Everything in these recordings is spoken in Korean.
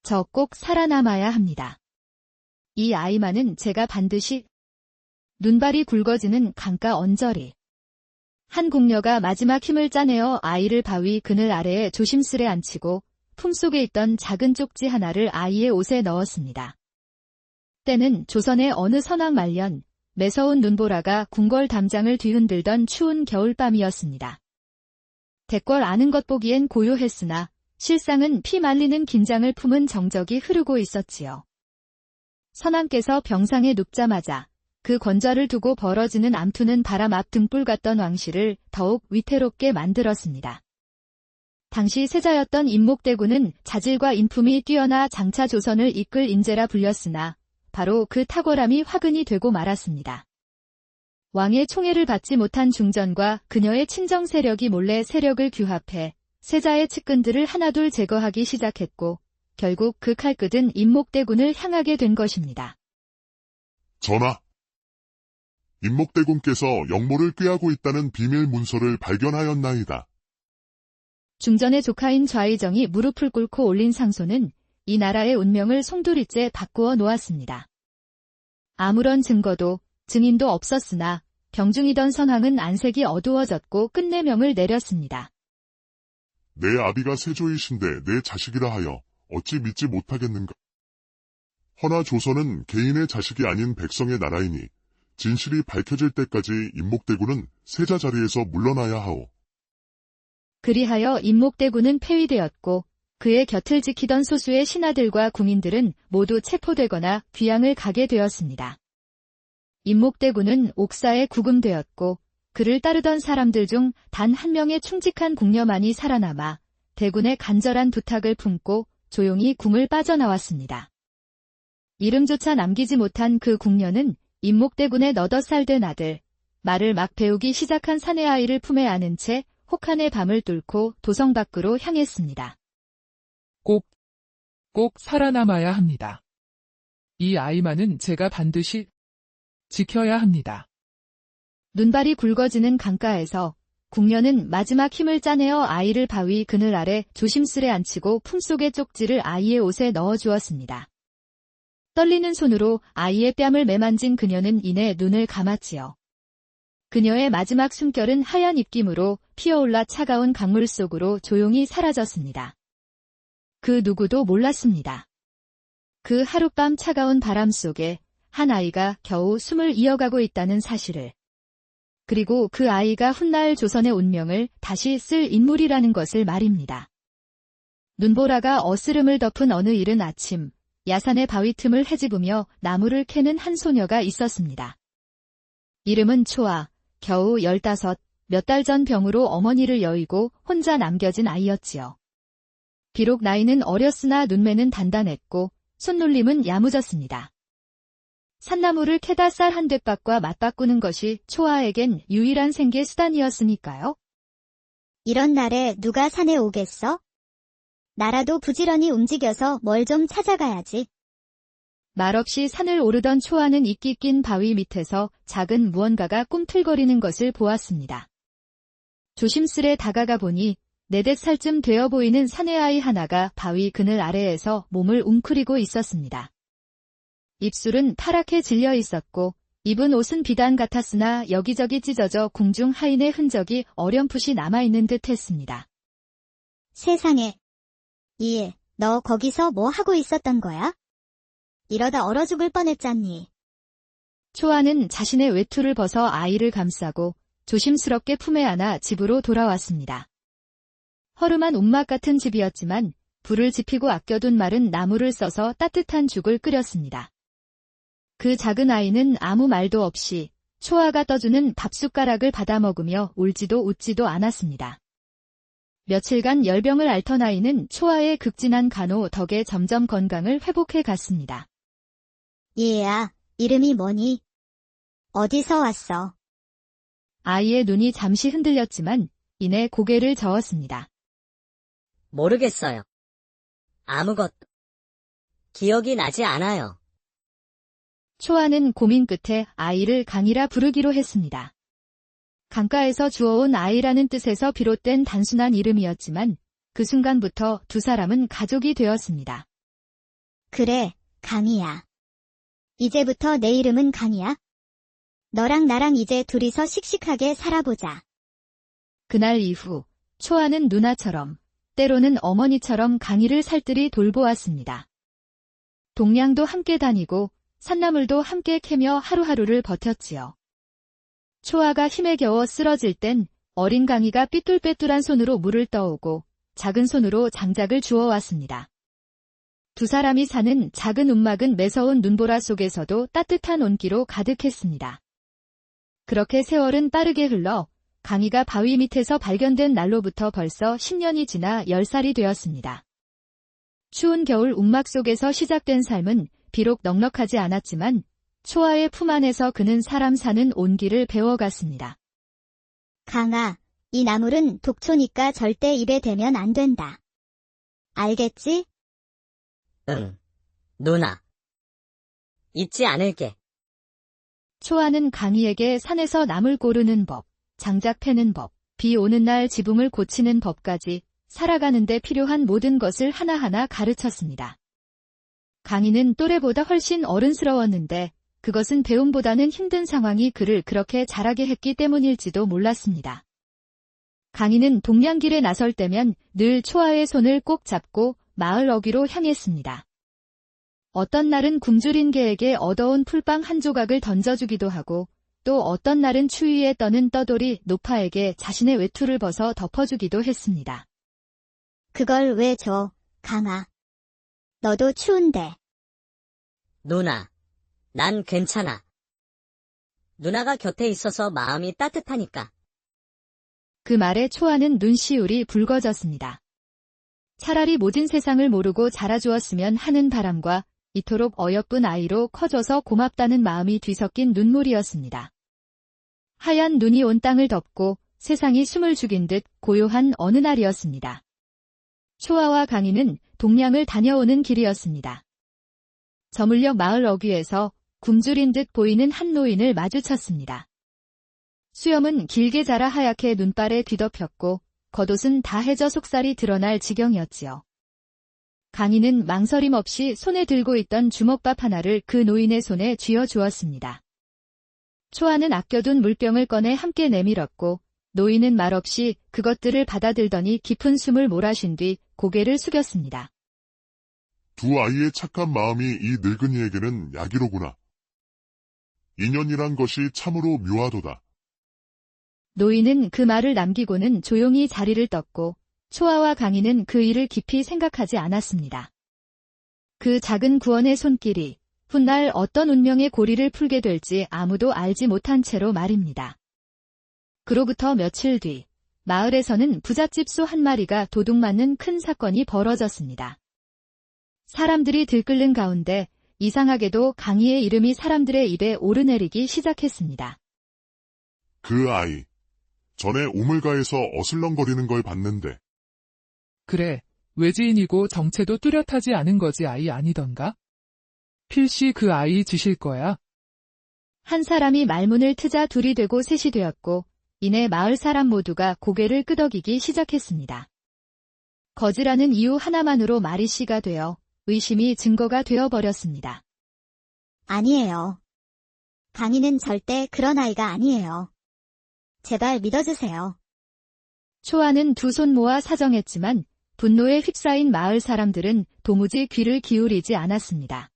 저 꼭 살아남아야 합니다. 이 아이만은 제가 반드시. 눈발이 굵어지는 강가 언저리. 한 궁녀가 마지막 힘을 짜내어 아이를 바위 그늘 아래에 조심스레 앉히고 품속에 있던 작은 쪽지 하나를 아이의 옷에 넣었습니다. 때는 조선의 어느 선악 말년, 매서운 눈보라가 궁궐 담장을 뒤흔들던 추운 겨울밤이었습니다. 대궐 아는 것 보기엔 고요했으나 실상은 피 말리는 긴장을 품은 정적이 흐르고 있었지요. 선왕께서 병상에 눕자마자 그 권좌를 두고 벌어지는 암투는 바람 앞 등불 같던 왕실을 더욱 위태롭게 만들었습니다. 당시 세자였던 임목대군은 자질과 인품이 뛰어나 장차 조선을 이끌 인재라 불렸으나 바로 그 탁월함이 화근이 되고 말았습니다. 왕의 총애를 받지 못한 중전과 그녀의 친정 세력이 몰래 세력을 규합해 세자의 측근들을 하나둘 제거하기 시작했고 결국 그 칼끝은 임목대군을 향하게 된 것입니다. 전하, 임목대군께서 영모를 꾀하고 있다는 비밀 문서를 발견하였나이다. 중전의 조카인 좌의정이 무릎을 꿇고 올린 상소는 이 나라의 운명을 송두리째 바꾸어 놓았습니다. 아무런 증거도 증인도 없었으나 병중이던 선왕은 안색이 어두워졌고 끝내 명을 내렸습니다. 내 아비가 세조이신데 내 자식이라 하여 어찌 믿지 못하겠는가. 허나 조선은 개인의 자식이 아닌 백성의 나라이니 진실이 밝혀질 때까지 임목대군은 세자 자리에서 물러나야 하오. 그리하여 임목대군은 폐위되었고 그의 곁을 지키던 소수의 신하들과 궁인들은 모두 체포되거나 귀양을 가게 되었습니다. 임목대군은 옥사에 구금되었고 그를 따르던 사람들 중 단 한 명의 충직한 궁녀만이 살아남아 대군의 간절한 부탁을 품고 조용히 궁을 빠져나왔습니다. 이름조차 남기지 못한 그 궁녀는 임목대군의 너덧살 된 아들, 말을 막 배우기 시작한 사내 아이를 품에 안은 채 혹한의 밤을 뚫고 도성 밖으로 향했습니다. 꼭 살아남아야 합니다. 이 아이만은 제가 반드시 지켜야 합니다. 눈발이 굵어지는 강가에서 궁녀는 마지막 힘을 짜내어 아이를 바위 그늘 아래 조심스레 앉히고 품속의 쪽지를 아이의 옷에 넣어주었습니다. 떨리는 손으로 아이의 뺨을 매만진 그녀는 이내 눈을 감았지요. 그녀의 마지막 숨결은 하얀 입김으로 피어올라 차가운 강물 속으로 조용히 사라졌습니다. 그 누구도 몰랐습니다. 그 하룻밤 차가운 바람 속에 한 아이가 겨우 숨을 이어가고 있다는 사실을. 그리고 그 아이가 훗날 조선의 운명을 다시 쓸 인물이라는 것을 말입니다. 눈보라가 어스름을 덮은 어느 이른 아침, 야산의 바위 틈을 헤집으며 나무를 캐는 한 소녀가 있었습니다. 이름은 초아, 겨우 15, 몇 달 전 병으로 어머니를 여의고 혼자 남겨진 아이였지요. 비록 나이는 어렸으나 눈매는 단단했고 손놀림은 야무졌습니다. 산나무를 캐다 쌀 한 뎃밥과 맞바꾸는 것이 초아에겐 유일한 생계 수단이었으니까요. 이런 날에 누가 산에 오겠어? 나라도 부지런히 움직여서 뭘 좀 찾아가야지. 말없이 산을 오르던 초아는 이끼 낀 바위 밑에서 작은 무언가가 꿈틀거리는 것을 보았습니다. 조심스레 다가가 보니 4~5살쯤 되어 보이는 사내아이 하나가 바위 그늘 아래에서 몸을 웅크리고 있었습니다. 입술은 파랗게 질려 있었고 입은 옷은 비단 같았으나 여기저기 찢어져 궁중 하인의 흔적이 어렴풋이 남아있는 듯 했습니다. 세상에. 너 거기서 뭐 하고 있었던 거야? 이러다 얼어 죽을 뻔했잖니. 초아는 자신의 외투를 벗어 아이를 감싸고 조심스럽게 품에 안아 집으로 돌아왔습니다. 허름한 움막 같은 집이었지만 불을 지피고 아껴둔 마른 나무를 써서 따뜻한 죽을 끓였습니다. 그 작은 아이는 아무 말도 없이 초아가 떠주는 밥숟가락을 받아 먹으며 울지도 웃지도 않았습니다. 며칠간 열병을 앓던 아이는 초아의 극진한 간호 덕에 점점 건강을 회복해 갔습니다. 얘야, 이름이 뭐니? 어디서 왔어? 아이의 눈이 잠시 흔들렸지만 이내 고개를 저었습니다. 모르겠어요. 아무것도. 기억이 나지 않아요. 초아는 고민 끝에 아이를 강이라 부르기로 했습니다. 강가에서 주워온 아이라는 뜻에서 비롯된 단순한 이름이었지만 그 순간부터 두 사람은 가족이 되었습니다. 그래, 강이야. 이제부터 내 이름은 강이야. 너랑 나랑 이제 둘이서 씩씩하게 살아보자. 그날 이후 초아는 누나처럼 때로는 어머니처럼 강희를 살뜰히 돌보았습니다. 동량도 함께 다니고 산나물도 함께 캐며 하루하루를 버텼지요. 초아가 힘에 겨워 쓰러질 땐 어린 강희가 삐뚤빼뚤한 손으로 물을 떠오고 작은 손으로 장작을 주워왔습니다. 두 사람이 사는 작은 움막은 매서운 눈보라 속에서도 따뜻한 온기로 가득했습니다. 그렇게 세월은 빠르게 흘러 강희가 바위 밑에서 발견된 날로부터 벌써 10년이 지나 10살이 되었습니다. 추운 겨울 움막 속에서 시작된 삶은 비록 넉넉하지 않았지만 초아의 품 안에서 그는 사람 사는 온기를 배워갔습니다. 강아, 이 나물은 독초니까 절대 입에 대면 안 된다. 알겠지? 응, 누나. 잊지 않을게. 초아는 강희에게 산에서 나물 고르는 법, 장작 패는 법, 비 오는 날 지붕을 고치는 법까지 살아가는 데 필요한 모든 것을 하나하나 가르쳤습니다. 강희는 또래보다 훨씬 어른스러웠는데 그것은 배움보다는 힘든 상황이 그를 그렇게 자라게 했기 때문일지도 몰랐습니다. 강희는 동량길에 나설 때면 늘 초아의 손을 꼭 잡고 마을 어귀로 향했습니다. 어떤 날은 굶주린 개에게 얻어온 풀빵 한 조각을 던져주기도 하고 또 어떤 날은 추위에 떠는 떠돌이 노파에게 자신의 외투를 벗어 덮어주기도 했습니다. 그걸 왜 줘, 강아. 너도 추운데. 누나, 난 괜찮아. 누나가 곁에 있어서 마음이 따뜻하니까. 그 말에 초아는 눈시울이 붉어졌습니다. 차라리 모진 세상을 모르고 자라주었으면 하는 바람과 이토록 어여쁜 아이로 커져서 고맙다는 마음이 뒤섞인 눈물이었습니다. 하얀 눈이 온 땅을 덮고 세상이 숨을 죽인 듯 고요한 어느 날이었습니다. 초아와 강희는 동량을 다녀오는 길이었습니다. 저물녘 마을 어귀에서 굶주린 듯 보이는 한 노인을 마주쳤습니다. 수염은 길게 자라 하얗게 눈발에 뒤덮였고 겉옷은 다 해져 속살이 드러날 지경이었지요. 강희는 망설임 없이 손에 들고 있던 주먹밥 하나를 그 노인의 손에 쥐어주었습니다. 초아는 아껴둔 물병을 꺼내 함께 내밀었고 노인은 말없이 그것들을 받아들더니 깊은 숨을 몰아쉰 뒤 고개를 숙였습니다. 두 아이의 착한 마음이 이 늙은이에게는 약이로구나. 인연이란 것이 참으로 묘하도다. 노인은 그 말을 남기고는 조용히 자리를 떴고 초아와 강희는 그 일을 깊이 생각하지 않았습니다. 그 작은 구원의 손길이 훗날 어떤 운명의 고리를 풀게 될지 아무도 알지 못한 채로 말입니다. 그로부터 며칠 뒤 마을에서는 부잣집 소 한 마리가 도둑맞는 큰 사건이 벌어졌습니다. 사람들이 들끓는 가운데 이상하게도 강희의 이름이 사람들의 입에 오르내리기 시작했습니다. 그 아이. 전에 우물가에서 어슬렁거리는 걸 봤는데. 그래, 외지인이고 정체도 뚜렷하지 않은 거지 아이 아니던가? 필시 그 아이 짓일 거야. 한 사람이 말문을 트자 둘이 되고 셋이 되었고 이내 마을 사람 모두가 고개를 끄덕이기 시작했습니다. 거지라는 이유 하나만으로 말이 씨가 되어 의심이 증거가 되어버렸습니다. 아니에요. 강희는 절대 그런 아이가 아니에요. 제발 믿어주세요. 초아는 두 손 모아 사정했지만 분노에 휩싸인 마을 사람들은 도무지 귀를 기울이지 않았습니다.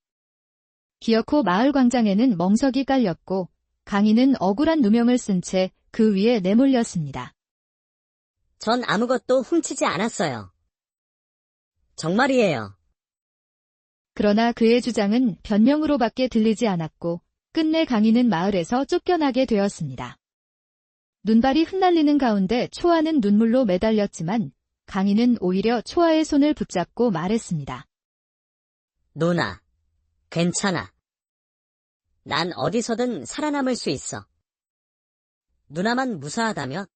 기어코 마을 광장에는 멍석이 깔렸고 강희는 억울한 누명을 쓴 채 그 위에 내몰렸습니다. 전 아무것도 훔치지 않았어요. 정말이에요. 그러나 그의 주장은 변명으로밖에 들리지 않았고 끝내 강희는 마을에서 쫓겨나게 되었습니다. 눈발이 흩날리는 가운데 초아는 눈물로 매달렸지만 강희는 오히려 초아의 손을 붙잡고 말했습니다. 누나, 괜찮아. 난 어디서든 살아남을 수 있어. 누나만 무사하다면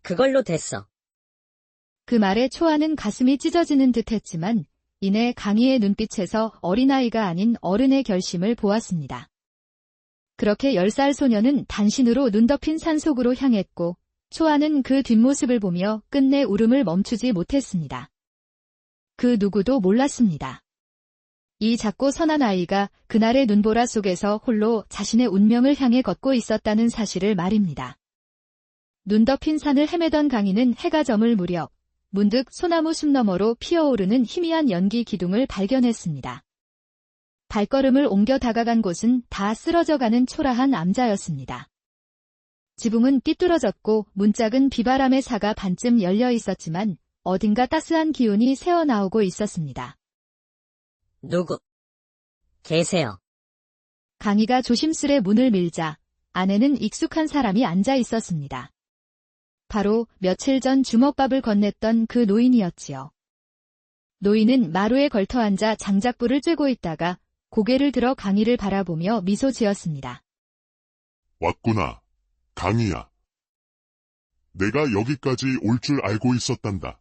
그걸로 됐어. 그 말에 초아는 가슴이 찢어지는 듯 했지만 이내 강희의 눈빛에서 어린아이가 아닌 어른의 결심을 보았습니다. 그렇게 10살 소녀는 단신으로 눈 덮인 산속으로 향했고 초아는 그 뒷모습을 보며 끝내 울음을 멈추지 못했습니다. 그 누구도 몰랐습니다. 이 작고 선한 아이가 그날의 눈보라 속에서 홀로 자신의 운명을 향해 걷고 있었다는 사실을 말입니다. 눈 덮인 산을 헤매던 강인은 해가 저물 무렵 문득 소나무 숲 너머로 피어오르는 희미한 연기 기둥을 발견했습니다. 발걸음을 옮겨 다가간 곳은 다 쓰러져가는 초라한 암자였습니다. 지붕은 삐뚤어졌고 문짝은 비바람의 사가 반쯤 열려 있었지만 어딘가 따스한 기운이 새어나오고 있었습니다. 누구 계세요? 강희가 조심스레 문을 밀자 안에는 익숙한 사람이 앉아 있었습니다. 바로 며칠 전 주먹밥을 건넸던 그 노인이었지요. 노인은 마루에 걸터 앉아 장작불을 쬐고 있다가 고개를 들어 강희를 바라보며 미소 지었습니다. 왔구나, 강희야. 내가 여기까지 올 줄 알고 있었단다.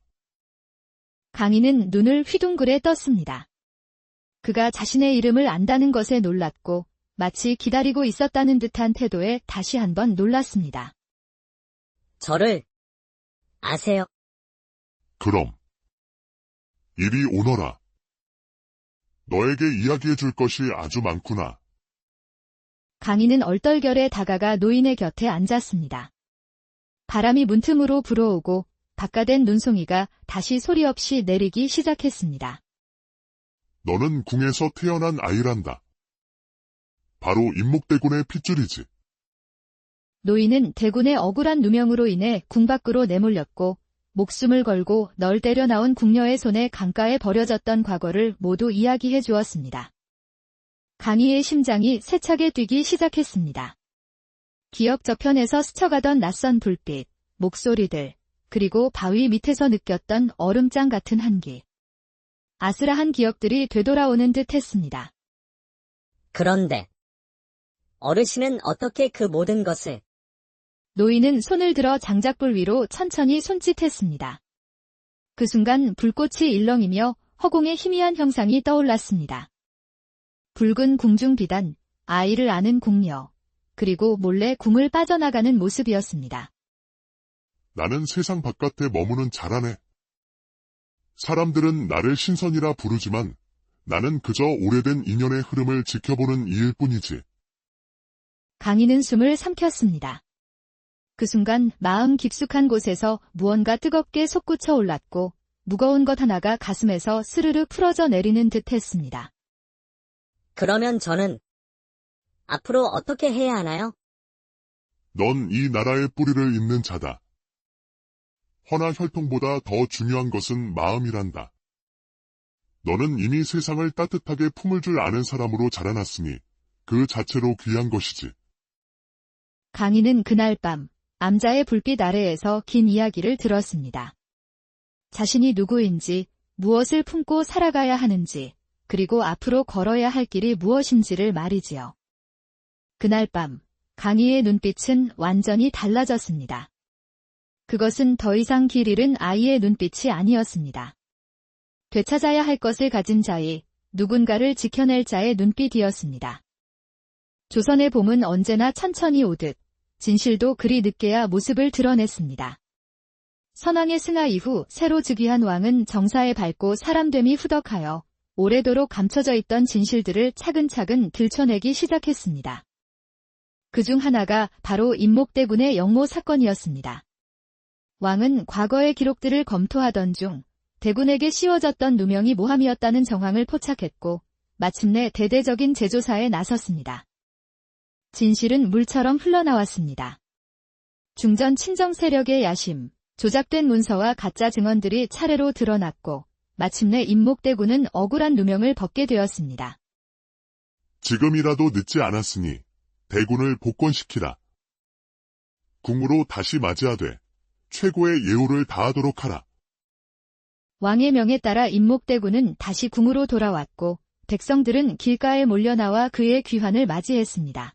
강희는 눈을 휘둥그레 떴습니다. 그가 자신의 이름을 안다는 것에 놀랐고 마치 기다리고 있었다는 듯한 태도에 다시 한번 놀랐습니다. 저를 아세요? 그럼. 이리 오너라. 너에게 이야기해 줄 것이 아주 많구나. 강희는 얼떨결에 다가가 노인의 곁에 앉았습니다. 바람이 문틈으로 불어오고 바깥엔 눈송이가 다시 소리 없이 내리기 시작했습니다. 너는 궁에서 태어난 아이란다. 바로 임목대군의 핏줄이지. 노인은 대군의 억울한 누명으로 인해 궁 밖으로 내몰렸고 목숨을 걸고 널 때려 나온 궁녀의 손에 강가에 버려졌던 과거를 모두 이야기해 주었습니다. 강희의 심장이 세차게 뛰기 시작했습니다. 기억 저편에서 스쳐가던 낯선 불빛, 목소리들, 그리고 바위 밑에서 느꼈던 얼음장 같은 한기. 아슬아한 기억들이 되돌아오는 듯 했습니다. 그런데 어르신은 어떻게 그 모든 것을 노인은 손을 들어 장작불 위로 천천히 손짓했습니다. 그 순간 불꽃이 일렁이며 허공에 희미한 형상이 떠올랐습니다. 붉은 궁중 비단, 아이를 아는 궁녀, 그리고 몰래 궁을 빠져나가는 모습이었습니다. 나는 세상 바깥에 머무는 자라네. 사람들은 나를 신선이라 부르지만 나는 그저 오래된 인연의 흐름을 지켜보는 이일 뿐이지. 강희는 숨을 삼켰습니다. 그 순간 마음 깊숙한 곳에서 무언가 뜨겁게 솟구쳐 올랐고 무거운 것 하나가 가슴에서 스르르 풀어져 내리는 듯 했습니다. 그러면 저는 앞으로 어떻게 해야 하나요? 넌 이 나라의 뿌리를 잇는 자다. 허나 혈통보다 더 중요한 것은 마음이란다. 너는 이미 세상을 따뜻하게 품을 줄 아는 사람으로 자라났으니 그 자체로 귀한 것이지. 강희는 그날 밤 암자의 불빛 아래에서 긴 이야기를 들었습니다. 자신이 누구인지, 무엇을 품고 살아가야 하는지, 그리고 앞으로 걸어야 할 길이 무엇인지를 말이지요. 그날 밤 강희의 눈빛은 완전히 달라졌습니다. 그것은 더 이상 길 잃은 아이의 눈빛이 아니었습니다. 되찾아야 할 것을 가진 자의, 누군가를 지켜낼 자의 눈빛이었습니다. 조선의 봄은 언제나 천천히 오듯 진실도 그리 늦게야 모습을 드러냈습니다. 선왕의 승하 이후 새로 즉위한 왕은 정사에 밟고 사람됨이 후덕하여 오래도록 감춰져 있던 진실들을 차근차근 들춰내기 시작했습니다. 그중 하나가 바로 임목대군의 영모 사건이었습니다. 왕은 과거의 기록들을 검토하던 중 대군에게 씌워졌던 누명이 모함이었다는 정황을 포착했고 마침내 대대적인 재조사에 나섰습니다. 진실은 물처럼 흘러나왔습니다. 중전 친정 세력의 야심, 조작된 문서와 가짜 증언들이 차례로 드러났고 마침내 임목대군은 억울한 누명을 벗게 되었습니다. 지금이라도 늦지 않았으니 대군을 복권시키라. 궁으로 다시 맞이하되 최고의 예우를 다하도록 하라. 왕의 명에 따라 임목대군은 다시 궁으로 돌아왔고 백성들은 길가에 몰려나와 그의 귀환을 맞이했습니다.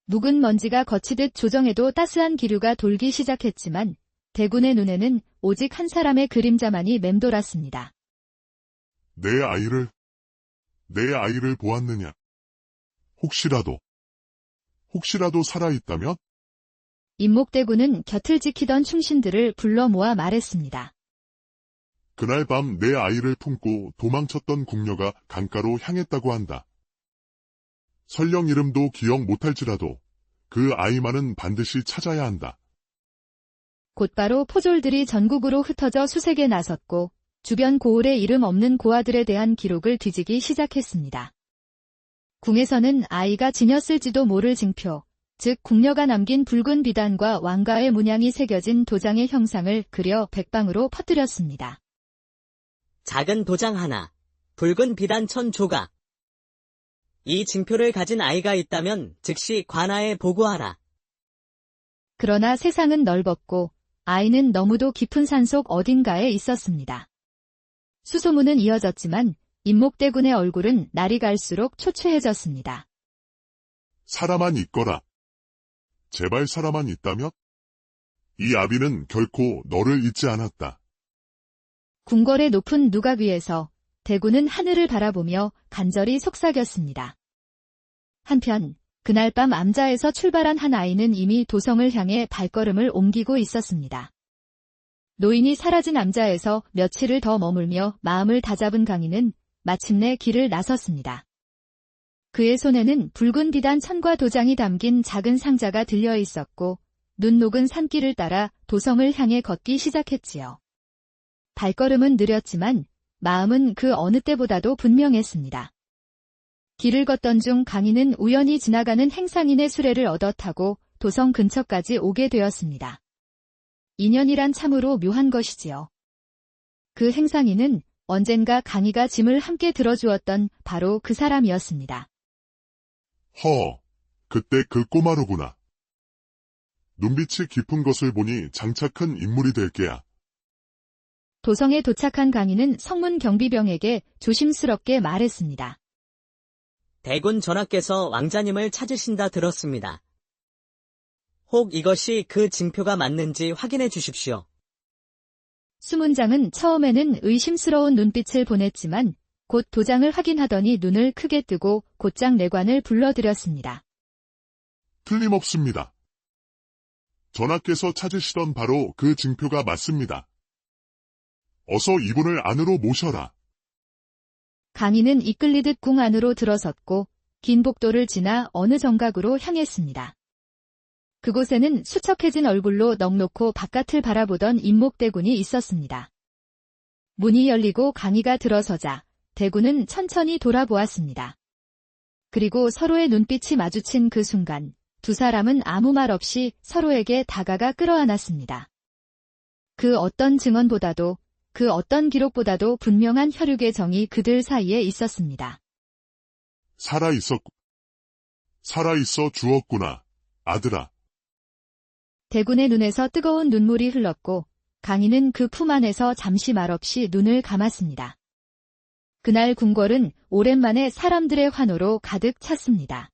묵은 먼지가 거치듯 조정에도 따스한 기류가 돌기 시작했지만 대군의 눈에는 오직 한 사람의 그림자만이 맴돌았습니다. 내 아이를 보았느냐? 혹시라도 살아있다면? 임목대군은 곁을 지키던 충신들을 불러 모아 말했습니다. 그날 밤 내 아이를 품고 도망쳤던 궁녀가 강가로 향했다고 한다. 설령 이름도 기억 못할지라도 그 아이만은 반드시 찾아야 한다. 곧바로 포졸들이 전국으로 흩어져 수색에 나섰고 주변 고을에 이름 없는 고아들에 대한 기록을 뒤지기 시작했습니다. 궁에서는 아이가 지녔을지도 모를 징표, 즉 궁녀가 남긴 붉은 비단과 왕가의 문양이 새겨진 도장의 형상을 그려 백방으로 퍼뜨렸습니다. 작은 도장 하나, 붉은 비단 1000조각. 이 징표를 가진 아이가 있다면 즉시 관아에 보고하라. 그러나 세상은 넓었고 아이는 너무도 깊은 산속 어딘가에 있었습니다. 수소문은 이어졌지만 임목대군의 얼굴은 날이 갈수록 초췌해졌습니다. 사람만 있거라. 제발 사람만 있다면? 이 아비는 결코 너를 잊지 않았다. 궁궐의 높은 누각 위에서 대군은 하늘을 바라보며 간절히 속삭였습니다. 한편 그날 밤 암자에서 출발한 한 아이는 이미 도성을 향해 발걸음을 옮기고 있었습니다. 노인이 사라진 암자에서 며칠을 더 머물며 마음을 다잡은 강인은 마침내 길을 나섰습니다. 그의 손에는 붉은 비단 1000과 도장이 담긴 작은 상자가 들려 있었고 눈 녹은 산길을 따라 도성을 향해 걷기 시작했지요. 발걸음은 느렸지만 마음은 그 어느 때보다도 분명했습니다. 길을 걷던 중 강인은 우연히 지나가는 행상인의 수레를 얻어 타고 도성 근처까지 오게 되었습니다. 인연이란 참으로 묘한 것이지요. 그 행상인은 언젠가 강희가 짐을 함께 들어주었던 바로 그 사람이었습니다. 그때 그 꼬마로구나. 눈빛이 깊은 것을 보니 장차 큰 인물이 될 게야. 도성에 도착한 강희는 성문 경비병에게 조심스럽게 말했습니다. 대군 전하께서 왕자님을 찾으신다 들었습니다. 혹 이것이 그 징표가 맞는지 확인해 주십시오. 수문장은 처음에는 의심스러운 눈빛을 보냈지만 곧 도장을 확인하더니 눈을 크게 뜨고 곧장 내관을 불러들였습니다. 틀림없습니다. 전하께서 찾으시던 바로 그 징표가 맞습니다. 어서 이분을 안으로 모셔라. 강희는 이끌리듯 궁 안으로 들어섰고 긴 복도를 지나 어느 정각으로 향했습니다. 그곳에는 수척해진 얼굴로 넋놓고 바깥을 바라보던 임목대군이 있었습니다. 문이 열리고 강희가 들어서자 대군은 천천히 돌아보았습니다. 그리고 서로의 눈빛이 마주친 그 순간 두 사람은 아무 말 없이 서로에게 다가가 끌어안았습니다. 그 어떤 증언보다도 그 어떤 기록보다도 분명한 혈육의 정이 그들 사이에 있었습니다. 살아있어 주었구나, 아들아. 대군의 눈에서 뜨거운 눈물이 흘렀고 강희는 그 품 안에서 잠시 말없이 눈을 감았습니다. 그날 궁궐은 오랜만에 사람들의 환호로 가득 찼습니다.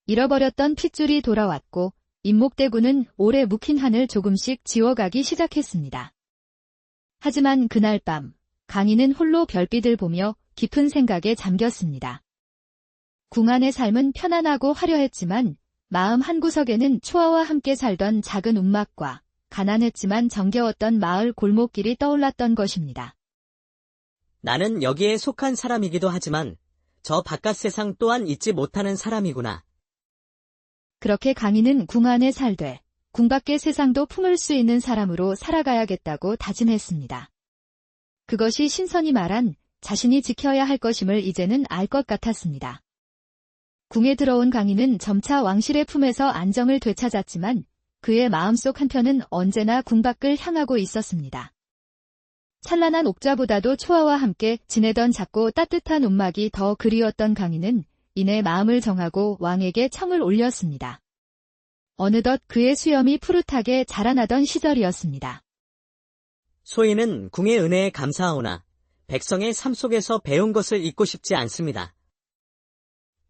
잃어버렸던 핏줄이 돌아왔고 임목대군은 오래 묵힌 한을 조금씩 지워가기 시작했습니다. 하지만 그날 밤 강희는 홀로 별빛을 보며 깊은 생각에 잠겼습니다. 궁 안의 삶은 편안하고 화려했지만 마음 한구석에는 초아와 함께 살던 작은 움막과 가난했지만 정겨웠던 마을 골목길이 떠올랐던 것입니다. 나는 여기에 속한 사람이기도 하지만 저 바깥 세상 또한 잊지 못하는 사람이구나. 그렇게 강희는 궁 안에 살되 궁 밖의 세상도 품을 수 있는 사람으로 살아가야겠다고 다짐했습니다. 그것이 신선히 말한 자신이 지켜야 할 것임을 이제는 알 것 같았습니다. 궁에 들어온 강희는 점차 왕실의 품에서 안정을 되찾았지만 그의 마음속 한편은 언제나 궁 밖을 향하고 있었습니다. 찬란한 옥좌보다도 초아와 함께 지내던 작고 따뜻한 움막이 더 그리웠던 강희는 이내 마음을 정하고 왕에게 청을 올렸습니다. 어느덧 그의 수염이 푸릇하게 자라나던 시절이었습니다. 소인은 궁의 은혜에 감사하오나 백성의 삶 속에서 배운 것을 잊고 싶지 않습니다.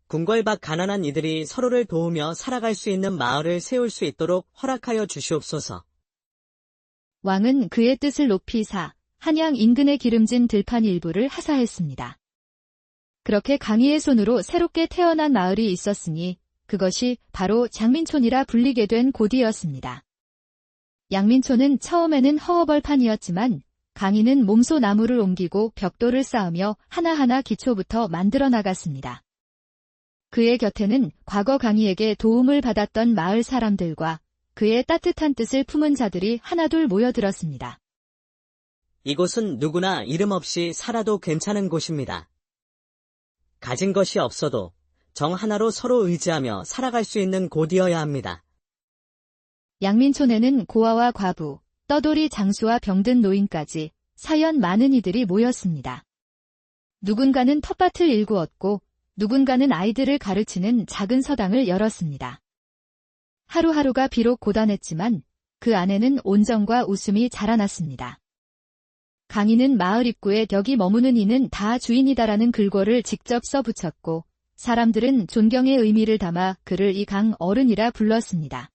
궁궐 밖 가난한 이들이 서로를 도우며 살아갈 수 있는 마을을 세울 수 있도록 허락하여 주시옵소서. 왕은 그의 뜻을 높이사 한양 인근에 기름진 들판 일부를 하사했습니다. 그렇게 강희의 손으로 새롭게 태어난 마을이 있었으니 그것이 바로 장민촌이라 불리게 된 곳이었습니다. 양민촌은 처음에는 허허벌판이었지만 강인은 몸소 나무를 옮기고 벽돌을 쌓으며 하나하나 기초부터 만들어 나갔습니다. 그의 곁에는 과거 강희에게 도움을 받았던 마을 사람들과 그의 따뜻한 뜻을 품은 자들이 하나둘 모여들었습니다. 이곳은 누구나 이름 없이 살아도 괜찮은 곳입니다. 가진 것이 없어도 정 하나로 서로 의지하며 살아갈 수 있는 곳이어야 합니다. 양민촌에는 고아와 과부, 떠돌이 장수와 병든 노인까지 사연 많은 이들이 모였습니다. 누군가는 텃밭을 일구었고 누군가는 아이들을 가르치는 작은 서당을 열었습니다. 하루하루가 비록 고단했지만 그 안에는 온정과 웃음이 자라났습니다. 강인은 마을 입구에 여기 머무는 이는 다 주인이다라는 글꼴을 직접 써붙였고 사람들은 존경의 의미를 담아 그를 이 강 어른이라 불렀습니다.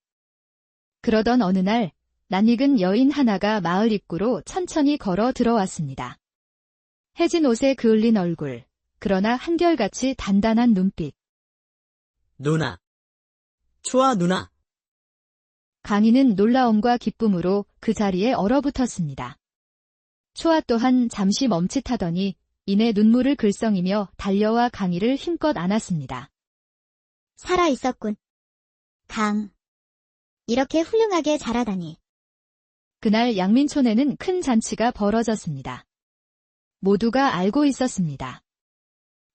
그러던 어느 날 낯익은 여인 하나가 마을 입구로 천천히 걸어 들어왔습니다. 해진 옷에 그을린 얼굴, 그러나 한결같이 단단한 눈빛. 누나. 초아 누나. 강인은 놀라움과 기쁨으로 그 자리에 얼어붙었습니다. 초아 또한 잠시 멈칫하더니 이내 눈물을 글썽이며 달려와 강희를 힘껏 안았습니다. 살아있었군. 강. 이렇게 훌륭하게 자라다니. 그날 양민촌에는 큰 잔치가 벌어졌습니다. 모두가 알고 있었습니다.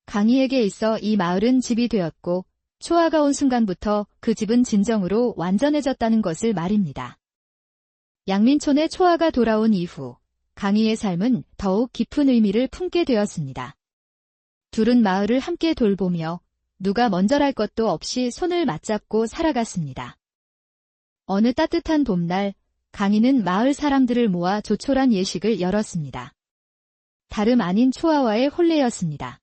강희에게 있어 이 마을은 집이 되었고 초아가 온 순간부터 그 집은 진정으로 완전해졌다는 것을 말입니다. 양민촌에 초아가 돌아온 이후 강희의 삶은 더욱 깊은 의미를 품게 되었습니다. 둘은 마을을 함께 돌보며 누가 먼저랄 것도 없이 손을 맞잡고 살아갔습니다. 어느 따뜻한 봄날 강희는 마을 사람들을 모아 조촐한 예식을 열었습니다. 다름 아닌 초아와의 혼례였습니다.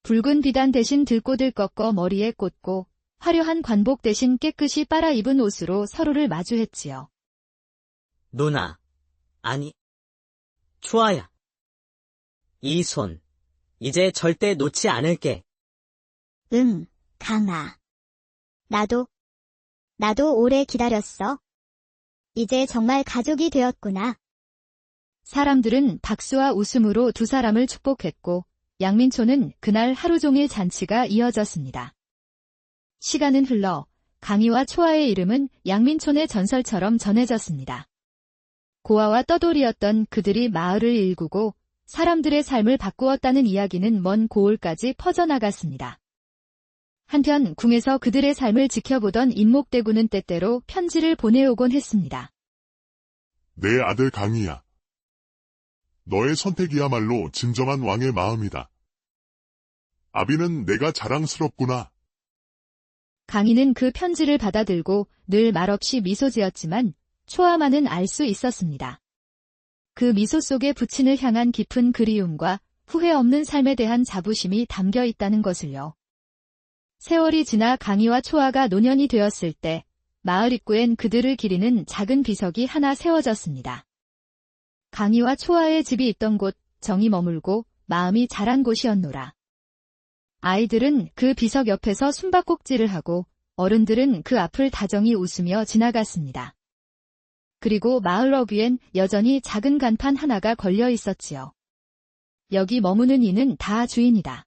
붉은 비단 대신 들꽃을 꺾어 머리에 꽂고 화려한 관복 대신 깨끗이 빨아 입은 옷으로 서로를 마주했지요. 누나. 아니. 초아야. 이 손. 이제 절대 놓지 않을게. 응, 강아. 나도 오래 기다렸어. 이제 정말 가족이 되었구나. 사람들은 박수와 웃음으로 두 사람을 축복했고 양민촌은 그날 하루 종일 잔치가 이어졌습니다. 시간은 흘러 강희와 초아의 이름은 양민촌의 전설처럼 전해졌습니다. 고아와 떠돌이였던 그들이 마을을 일구고 사람들의 삶을 바꾸었다는 이야기는 먼 고을까지 퍼져나갔습니다. 한편 궁에서 그들의 삶을 지켜보던 임목대군은 때때로 편지를 보내오곤 했습니다. 내 아들 강희야. 너의 선택이야말로 진정한 왕의 마음이다. 아비는 내가 자랑스럽구나. 강희는 그 편지를 받아들고 늘 말없이 미소 지었지만 초아만은 알 수 있었습니다. 그 미소 속에 부친을 향한 깊은 그리움과 후회 없는 삶에 대한 자부심이 담겨 있다는 것을요. 세월이 지나 강희와 초아가 노년이 되었을 때 마을 입구엔 그들을 기리는 작은 비석이 하나 세워졌습니다. 강희와 초아의 집이 있던 곳 정이 머물고 마음이 자란 곳이었노라. 아이들은 그 비석 옆에서 숨바꼭질을 하고 어른들은 그 앞을 다정히 웃으며 지나갔습니다. 그리고 마을 어귀엔 여전히 작은 간판 하나가 걸려 있었지요. 여기 머무는 이는 다 주인이다.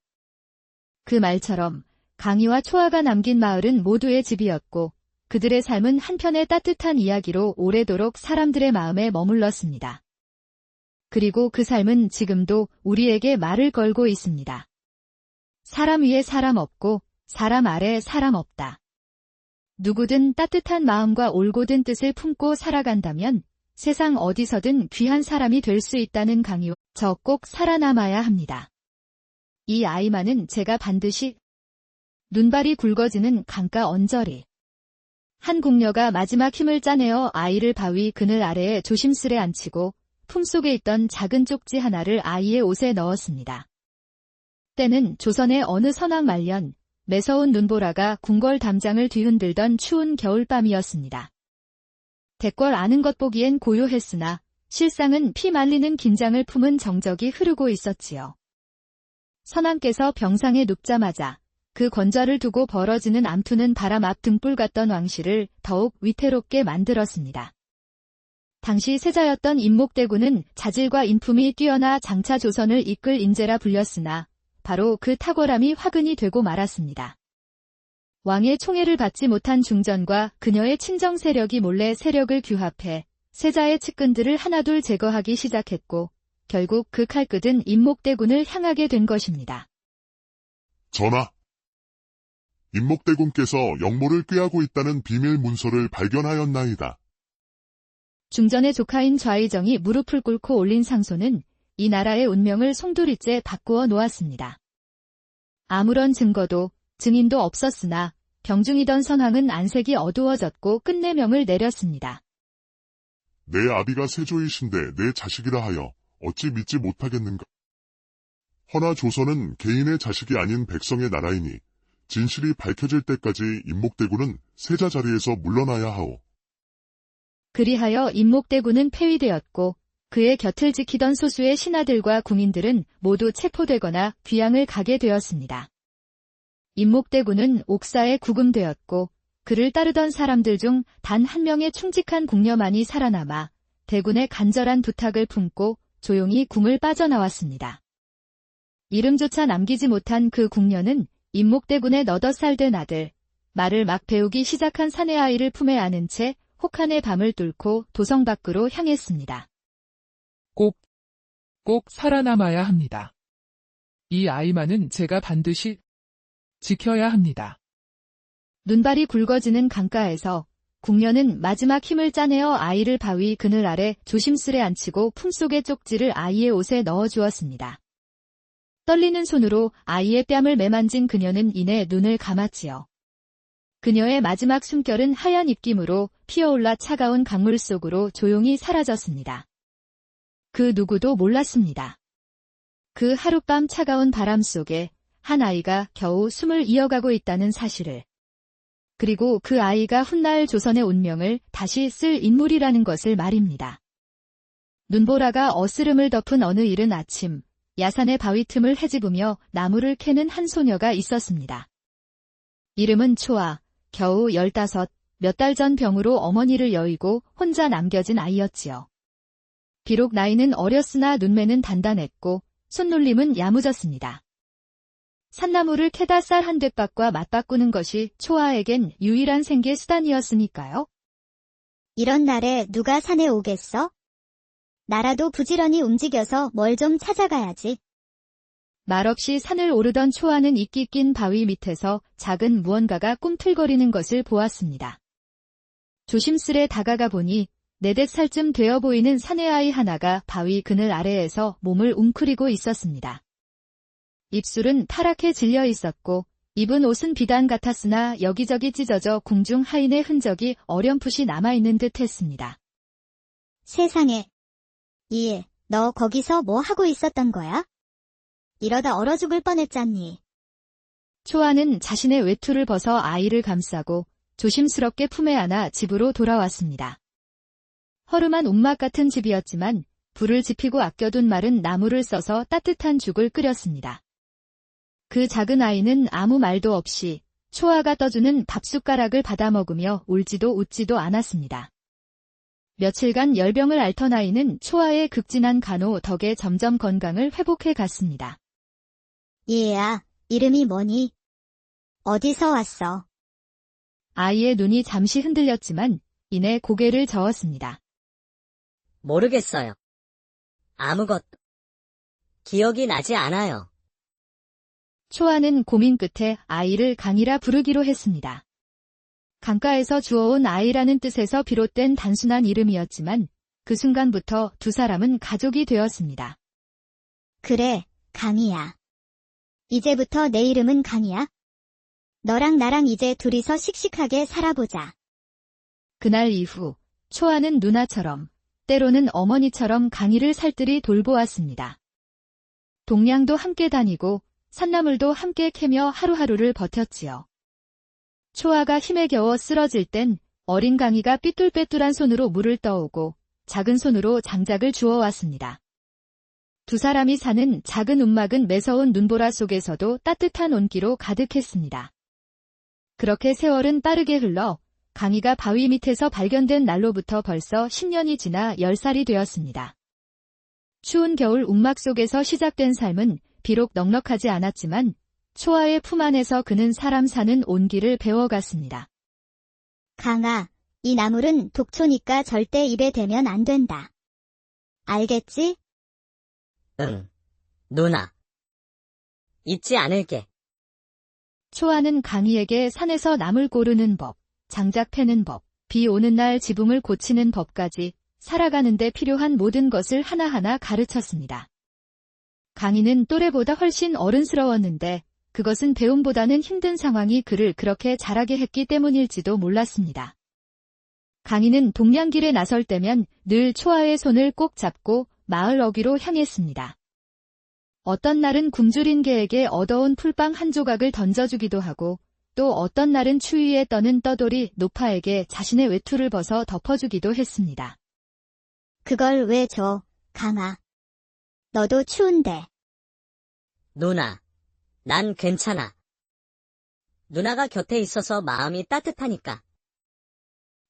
그 말처럼 강희와 초아가 남긴 마을은 모두의 집이었고 그들의 삶은 한편의 따뜻한 이야기로 오래도록 사람들의 마음에 머물렀습니다. 그리고 그 삶은 지금도 우리에게 말을 걸고 있습니다. 사람 위에 사람 없고 사람 아래 사람 없다. 누구든 따뜻한 마음과 올곧은 뜻을 품고 살아간다면 세상 어디서든 귀한 사람이 될 수 있다는 강요. 저 꼭 살아남아야 합니다. 이 아이만은 제가 반드시. 눈발이 굵어지는 강가 언저리. 한 궁녀가 마지막 힘을 짜내어 아이를 바위 그늘 아래에 조심스레 앉히고 품속에 있던 작은 쪽지 하나를 아이의 옷에 넣었습니다. 때는 조선의 어느 선왕 말년 매서운 눈보라가 궁궐 담장을 뒤흔들던 추운 겨울밤이었습니다. 대궐 아는 것 보기엔 고요했으나 실상은 피 말리는 긴장을 품은 정적이 흐르고 있었지요. 선왕께서 병상에 눕자마자 그 권좌를 두고 벌어지는 암투는 바람 앞 등불 같던 왕실을 더욱 위태롭게 만들었습니다. 당시 세자였던 임목대군은 자질과 인품이 뛰어나 장차 조선을 이끌 인재라 불렸으나 바로 그 탁월함이 화근이 되고 말았습니다. 왕의 총애를 받지 못한 중전과 그녀의 친정 세력이 몰래 세력을 규합해 세자의 측근들을 하나둘 제거하기 시작했고 결국 그 칼끝은 임목대군을 향하게 된 것입니다. 전하, 임목대군께서 영모를 꾀하고 있다는 비밀 문서를 발견하였나이다. 중전의 조카인 좌의정이 무릎을 꿇고 올린 상소는 이 나라의 운명을 송두리째 바꾸어 놓았습니다. 아무런 증거도 증인도 없었으나 병중이던 선왕은 안색이 어두워졌고 끝내 명을 내렸습니다. 내 아비가 세조이신데 내 자식이라 하여 어찌 믿지 못하겠는가? 허나 조선은 개인의 자식이 아닌 백성의 나라이니 진실이 밝혀질 때까지 임목대군은 세자 자리에서 물러나야 하오. 그리하여 임목대군은 폐위되었고 그의 곁을 지키던 소수의 신하들과 궁인들은 모두 체포되거나 귀양을 가게 되었습니다. 임목대군은 옥사에 구금되었고 그를 따르던 사람들 중 단 한 명의 충직한 궁녀만이 살아남아 대군의 간절한 부탁을 품고 조용히 궁을 빠져나왔습니다. 이름조차 남기지 못한 그 궁녀는 임목대군의 너덧살 된 아들, 말을 막 배우기 시작한 사내 아이를 품에 안은 채 혹한의 밤을 뚫고 도성 밖으로 향했습니다. 꼭 살아남아야 합니다. 이 아이만은 제가 반드시 지켜야 합니다. 눈발이 굵어지는 강가에서 궁녀는 마지막 힘을 짜내어 아이를 바위 그늘 아래 조심스레 앉히고 품속의 쪽지를 아이의 옷에 넣어주었습니다. 떨리는 손으로 아이의 뺨을 매만진 그녀는 이내 눈을 감았지요. 그녀의 마지막 숨결은 하얀 입김으로 피어올라 차가운 강물 속으로 조용히 사라졌습니다. 그 누구도 몰랐습니다. 그 하룻밤 차가운 바람 속에 한 아이가 겨우 숨을 이어가고 있다는 사실을. 그리고 그 아이가 훗날 조선의 운명을 다시 쓸 인물이라는 것을 말입니다. 눈보라가 어스름을 덮은 어느 이른 아침, 야산의 바위 틈을 헤집으며 나무를 캐는 한 소녀가 있었습니다. 이름은 초아, 겨우 15, 몇 달 전 병으로 어머니를 여의고 혼자 남겨진 아이였지요. 비록 나이는 어렸으나 눈매는 단단했고 손놀림은 야무졌습니다. 산나무를 캐다 쌀 한 뎃밥과 맞바꾸는 것이 초아에겐 유일한 생계 수단이었으니까요. 이런 날에 누가 산에 오겠어? 나라도 부지런히 움직여서 뭘 좀 찾아가야지. 말없이 산을 오르던 초아는 이끼 낀 바위 밑에서 작은 무언가가 꿈틀거리는 것을 보았습니다. 조심스레 다가가 보니 4~5살쯤 되어 보이는 사내아이 하나가 바위 그늘 아래에서 몸을 웅크리고 있었습니다. 입술은 파랗게 질려 있었고 입은 옷은 비단 같았으나 여기저기 찢어져 궁중 하인의 흔적이 어렴풋이 남아있는 듯 했습니다. 세상에. 너 거기서 뭐 하고 있었던 거야? 이러다 얼어 죽을 뻔했잖니. 초아는 자신의 외투를 벗어 아이를 감싸고 조심스럽게 품에 안아 집으로 돌아왔습니다. 허름한 움막 같은 집이었지만 불을 지피고 아껴둔 마른 나무를 써서 따뜻한 죽을 끓였습니다. 그 작은 아이는 아무 말도 없이 초아가 떠주는 밥숟가락을 받아먹으며 울지도 웃지도 않았습니다. 며칠간 열병을 앓던 아이는 초아의 극진한 간호 덕에 점점 건강을 회복해 갔습니다. 얘야, 이름이 뭐니? 어디서 왔어? 아이의 눈이 잠시 흔들렸지만 이내 고개를 저었습니다. 모르겠어요. 아무것도. 기억이 나지 않아요. 초아는 고민 끝에 아이를 강이라 부르기로 했습니다. 강가에서 주워온 아이라는 뜻에서 비롯된 단순한 이름이었지만 그 순간부터 두 사람은 가족이 되었습니다. 그래, 강이야. 이제부터 내 이름은 강이야. 너랑 나랑 이제 둘이서 씩씩하게 살아보자. 그날 이후 초아는 누나처럼 때로는 어머니처럼 강이를 살뜰히 돌보았습니다. 동량도 함께 다니고 산나물도 함께 캐며 하루하루를 버텼지요. 초아가 힘에 겨워 쓰러질 땐 어린 강이가 삐뚤빼뚤한 손으로 물을 떠오고 작은 손으로 장작을 주워왔습니다. 두 사람이 사는 작은 움막은 매서운 눈보라 속에서도 따뜻한 온기로 가득했습니다. 그렇게 세월은 빠르게 흘러 강희가 바위 밑에서 발견된 날로부터 벌써 10년이 지나 10살이 되었습니다. 추운 겨울 움막 속에서 시작된 삶은 비록 넉넉하지 않았지만 초아의 품 안에서 그는 사람 사는 온기를 배워갔습니다. 강아, 이 나물은 독초니까 절대 입에 대면 안 된다. 알겠지? 응, 누나. 잊지 않을게. 초아는 강희에게 산에서 나물 고르는 법, 장작 패는 법, 비 오는 날 지붕을 고치는 법까지 살아가는 데 필요한 모든 것을 하나하나 가르쳤습니다. 강희는 또래보다 훨씬 어른스러웠는데 그것은 배움보다는 힘든 상황이 그를 그렇게 자라게 했기 때문일지도 몰랐습니다. 강희는 동량길에 나설 때면 늘 초아의 손을 꼭 잡고 마을 어귀로 향했습니다. 어떤 날은 굶주린 개에게 얻어온 풀빵 한 조각을 던져주기도 하고 또 어떤 날은 추위에 떠는 떠돌이 노파에게 자신의 외투를 벗어 덮어주기도 했습니다. 그걸 왜 줘, 강아? 너도 추운데. 누나, 난 괜찮아. 누나가 곁에 있어서 마음이 따뜻하니까.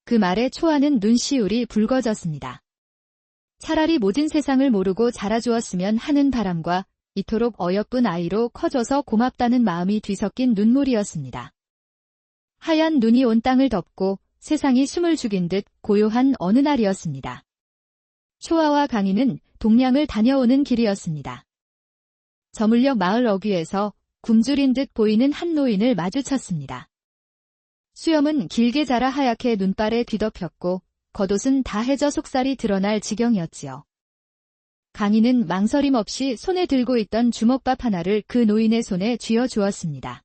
그 말에 초아는 눈시울이 붉어졌습니다. 차라리 모진 세상을 모르고 자라주었으면 하는 바람과 이토록 어여쁜 아이로 커져서 고맙다는 마음이 뒤섞인 눈물이었습니다. 하얀 눈이 온 땅을 덮고 세상이 숨을 죽인 듯 고요한 어느 날이었습니다. 초아와 강희는 동량을 다녀오는 길이었습니다. 저물녘 마을 어귀에서 굶주린 듯 보이는 한 노인을 마주쳤습니다. 수염은 길게 자라 하얗게 눈발에 뒤덮였고 겉옷은 다 해져 속살이 드러날 지경이었지요. 강희는 망설임 없이 손에 들고 있던 주먹밥 하나를 그 노인의 손에 쥐어 주었습니다.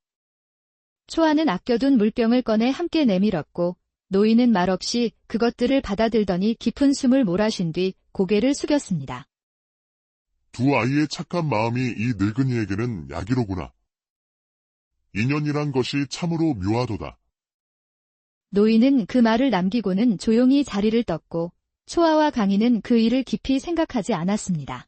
초아는 아껴둔 물병을 꺼내 함께 내밀었고 노인은 말없이 그것들을 받아들더니 깊은 숨을 몰아쉰 뒤 고개를 숙였습니다. 두 아이의 착한 마음이 이 늙은이에게는 약이로구나. 인연이란 것이 참으로 묘하도다. 노인은 그 말을 남기고는 조용히 자리를 떴고 초아와 강희는 그 일을 깊이 생각하지 않았습니다.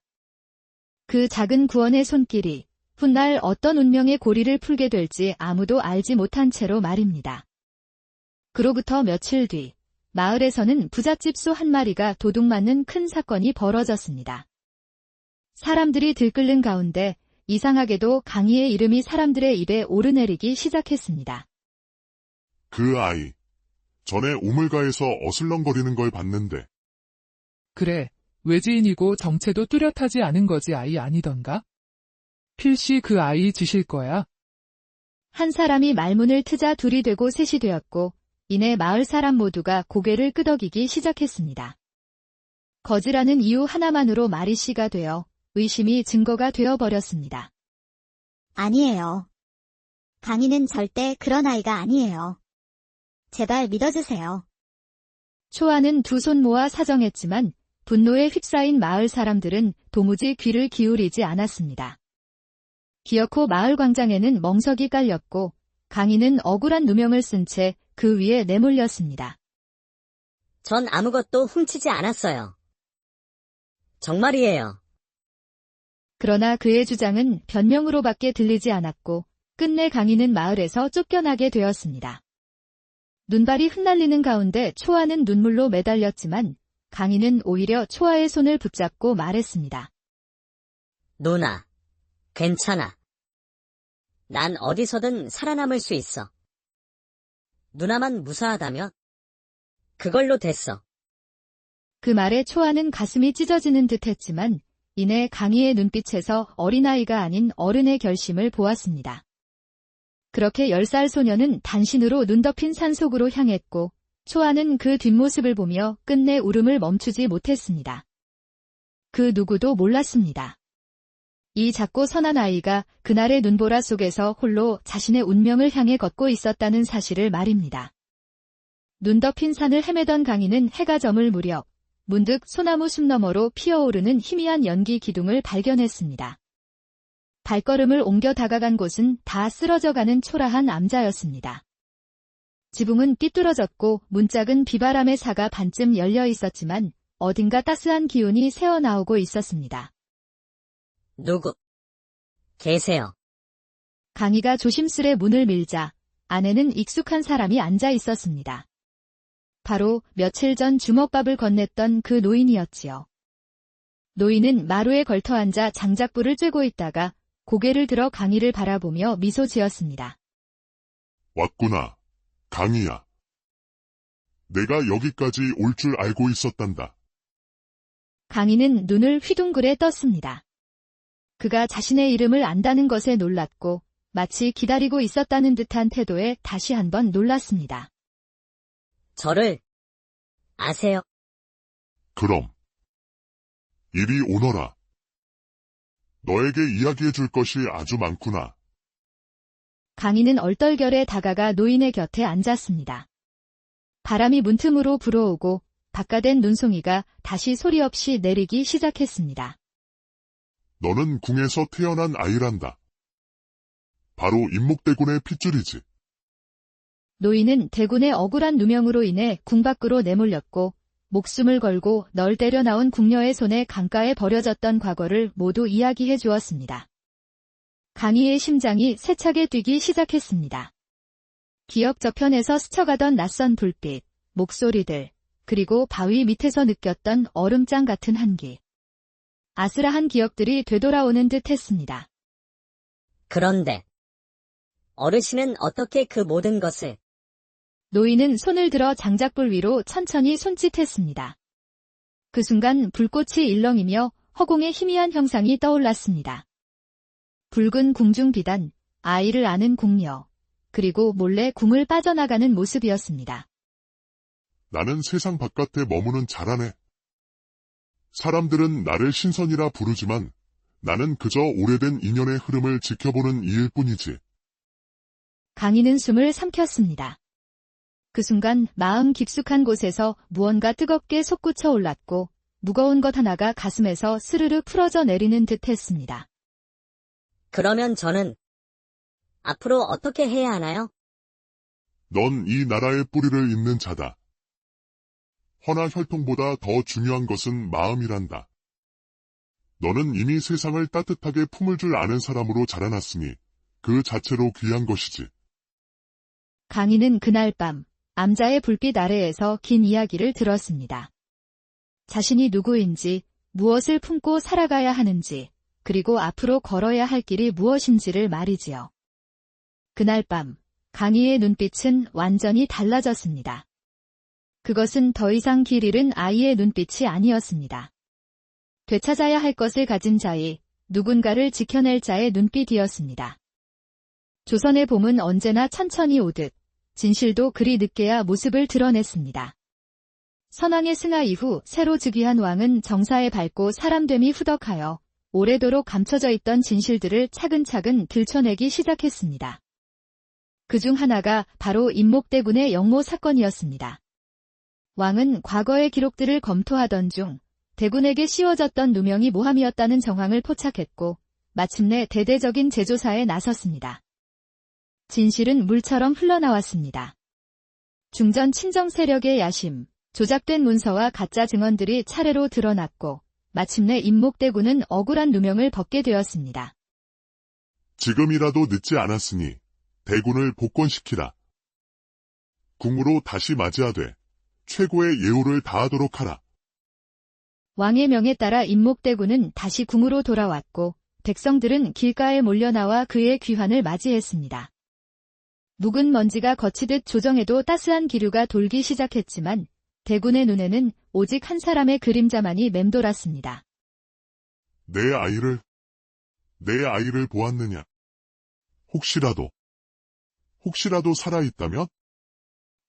그 작은 구원의 손길이 훗날 어떤 운명의 고리를 풀게 될지 아무도 알지 못한 채로 말입니다. 그로부터 며칠 뒤 마을에서는 부잣집 소 한 마리가 도둑맞는 큰 사건이 벌어졌습니다. 사람들이 들끓는 가운데 이상하게도 강희의 이름이 사람들의 입에 오르내리기 시작했습니다. 그 아이. 전에 우물가에서 어슬렁거리는 걸 봤는데. 그래, 외지인이고 정체도 뚜렷하지 않은 거지 아이 아니던가? 필시 그 아이 짓일 거야. 한 사람이 말문을 트자 둘이 되고 셋이 되었고 이내 마을 사람 모두가 고개를 끄덕이기 시작했습니다. 거지라는 이유 하나만으로 말이 씨가 되어 의심이 증거가 되어버렸습니다. 아니에요. 강희는 절대 그런 아이가 아니에요. 제발 믿어주세요. 초아는 두 손 모아 사정했지만 분노에 휩싸인 마을 사람들은 도무지 귀를 기울이지 않았습니다. 기어코 마을 광장에는 멍석이 깔렸고 강희는 억울한 누명을 쓴 채 그 위에 내몰렸습니다. 전 아무것도 훔치지 않았어요. 정말이에요. 그러나 그의 주장은 변명으로밖에 들리지 않았고 끝내 강희는 마을에서 쫓겨나게 되었습니다. 눈발이 흩날리는 가운데 초아는 눈물로 매달렸지만 강희는 오히려 초아의 손을 붙잡고 말했습니다. 누나, 괜찮아. 난 어디서든 살아남을 수 있어. 누나만 무사하다면 그걸로 됐어. 그 말에 초아는 가슴이 찢어지는 듯 했지만 이내 강희의 눈빛에서 어린아이가 아닌 어른의 결심을 보았습니다. 그렇게 10살 소녀는 단신으로 눈 덮인 산속으로 향했고 초아는 그 뒷모습을 보며 끝내 울음을 멈추지 못했습니다. 그 누구도 몰랐습니다. 이 작고 선한 아이가 그날의 눈보라 속에서 홀로 자신의 운명을 향해 걷고 있었다는 사실을 말입니다. 눈 덮인 산을 헤매던 강희는 해가 저물 무렵 문득 소나무 숲 너머로 피어오르는 희미한 연기 기둥을 발견했습니다. 발걸음을 옮겨 다가간 곳은 다 쓰러져가는 초라한 암자였습니다. 지붕은 삐뚤어졌고 문짝은 비바람에 사가 반쯤 열려 있었지만 어딘가 따스한 기운이 새어나오고 있었습니다. 누구? 계세요. 강희가 조심스레 문을 밀자 안에는 익숙한 사람이 앉아 있었습니다. 바로 며칠 전 주먹밥을 건넸던 그 노인이었지요. 노인은 마루에 걸터 앉아 장작불을 쬐고 있다가 고개를 들어 강희를 바라보며 미소 지었습니다. 왔구나, 강희야. 내가 여기까지 올 줄 알고 있었단다. 강희는 눈을 휘둥그레 떴습니다. 그가 자신의 이름을 안다는 것에 놀랐고 마치 기다리고 있었다는 듯한 태도에 다시 한번 놀랐습니다. 저를 아세요? 그럼. 이리 오너라. 너에게 이야기해 줄 것이 아주 많구나. 강희는 얼떨결에 다가가 노인의 곁에 앉았습니다. 바람이 문틈으로 불어오고 바깥엔 눈송이가 다시 소리 없이 내리기 시작했습니다. 너는 궁에서 태어난 아이란다. 바로 임목대군의 핏줄이지. 노인은 대군의 억울한 누명으로 인해 궁 밖으로 내몰렸고 목숨을 걸고 널 때려 나온 궁녀의 손에 강가에 버려졌던 과거를 모두 이야기해 주었습니다. 강희의 심장이 세차게 뛰기 시작했습니다. 기억 저편에서 스쳐가던 낯선 불빛, 목소리들, 그리고 바위 밑에서 느꼈던 얼음장 같은 한기. 아슬아한 기억들이 되돌아오는 듯 했습니다. 그런데 어르신은 어떻게 그 모든 것을 노인은 손을 들어 장작불 위로 천천히 손짓했습니다. 그 순간 불꽃이 일렁이며 허공에 희미한 형상이 떠올랐습니다. 붉은 궁중 비단, 아이를 아는 궁녀, 그리고 몰래 궁을 빠져나가는 모습이었습니다. 나는 세상 바깥에 머무는 자라네. 사람들은 나를 신선이라 부르지만 나는 그저 오래된 인연의 흐름을 지켜보는 이일 뿐이지. 강희는 숨을 삼켰습니다. 그 순간 마음 깊숙한 곳에서 무언가 뜨겁게 솟구쳐 올랐고 무거운 것 하나가 가슴에서 스르르 풀어져 내리는 듯 했습니다. 그러면 저는 앞으로 어떻게 해야 하나요? 넌 이 나라의 뿌리를 잇는 자다. 허나 혈통보다 더 중요한 것은 마음이란다. 너는 이미 세상을 따뜻하게 품을 줄 아는 사람으로 자라났으니 그 자체로 귀한 것이지. 강희는 그날 밤 암자의 불빛 아래에서 긴 이야기를 들었습니다. 자신이 누구인지, 무엇을 품고 살아가야 하는지, 그리고 앞으로 걸어야 할 길이 무엇인지를 말이지요. 그날 밤 강희의 눈빛은 완전히 달라졌습니다. 그것은 더 이상 길 잃은 아이의 눈빛이 아니었습니다. 되찾아야 할 것을 가진 자의, 누군가를 지켜낼 자의 눈빛이었습니다. 조선의 봄은 언제나 천천히 오듯 진실도 그리 늦게야 모습을 드러냈습니다. 선왕의 승하 이후 새로 즉위한 왕은 정사에 밟고 사람됨이 후덕하여 오래도록 감춰져 있던 진실들을 차근차근 들춰내기 시작했습니다. 그중 하나가 바로 임목대군의 영모 사건이었습니다. 왕은 과거의 기록들을 검토하던 중 대군에게 씌워졌던 누명이 모함이었다는 정황을 포착했고 마침내 대대적인 재조사에 나섰습니다. 진실은 물처럼 흘러나왔습니다. 중전 친정 세력의 야심, 조작된 문서와 가짜 증언들이 차례로 드러났고 마침내 임목대군은 억울한 누명을 벗게 되었습니다. 지금이라도 늦지 않았으니 대군을 복권시키라. 궁으로 다시 맞이하되 최고의 예우를 다하도록 하라. 왕의 명에 따라 임목대군은 다시 궁으로 돌아왔고 백성들은 길가에 몰려나와 그의 귀환을 맞이했습니다. 묵은 먼지가 거치듯 조정에도 따스한 기류가 돌기 시작했지만 대군의 눈에는 오직 한 사람의 그림자만이 맴돌았습니다. 내 아이를 보았느냐? 혹시라도 살아있다면?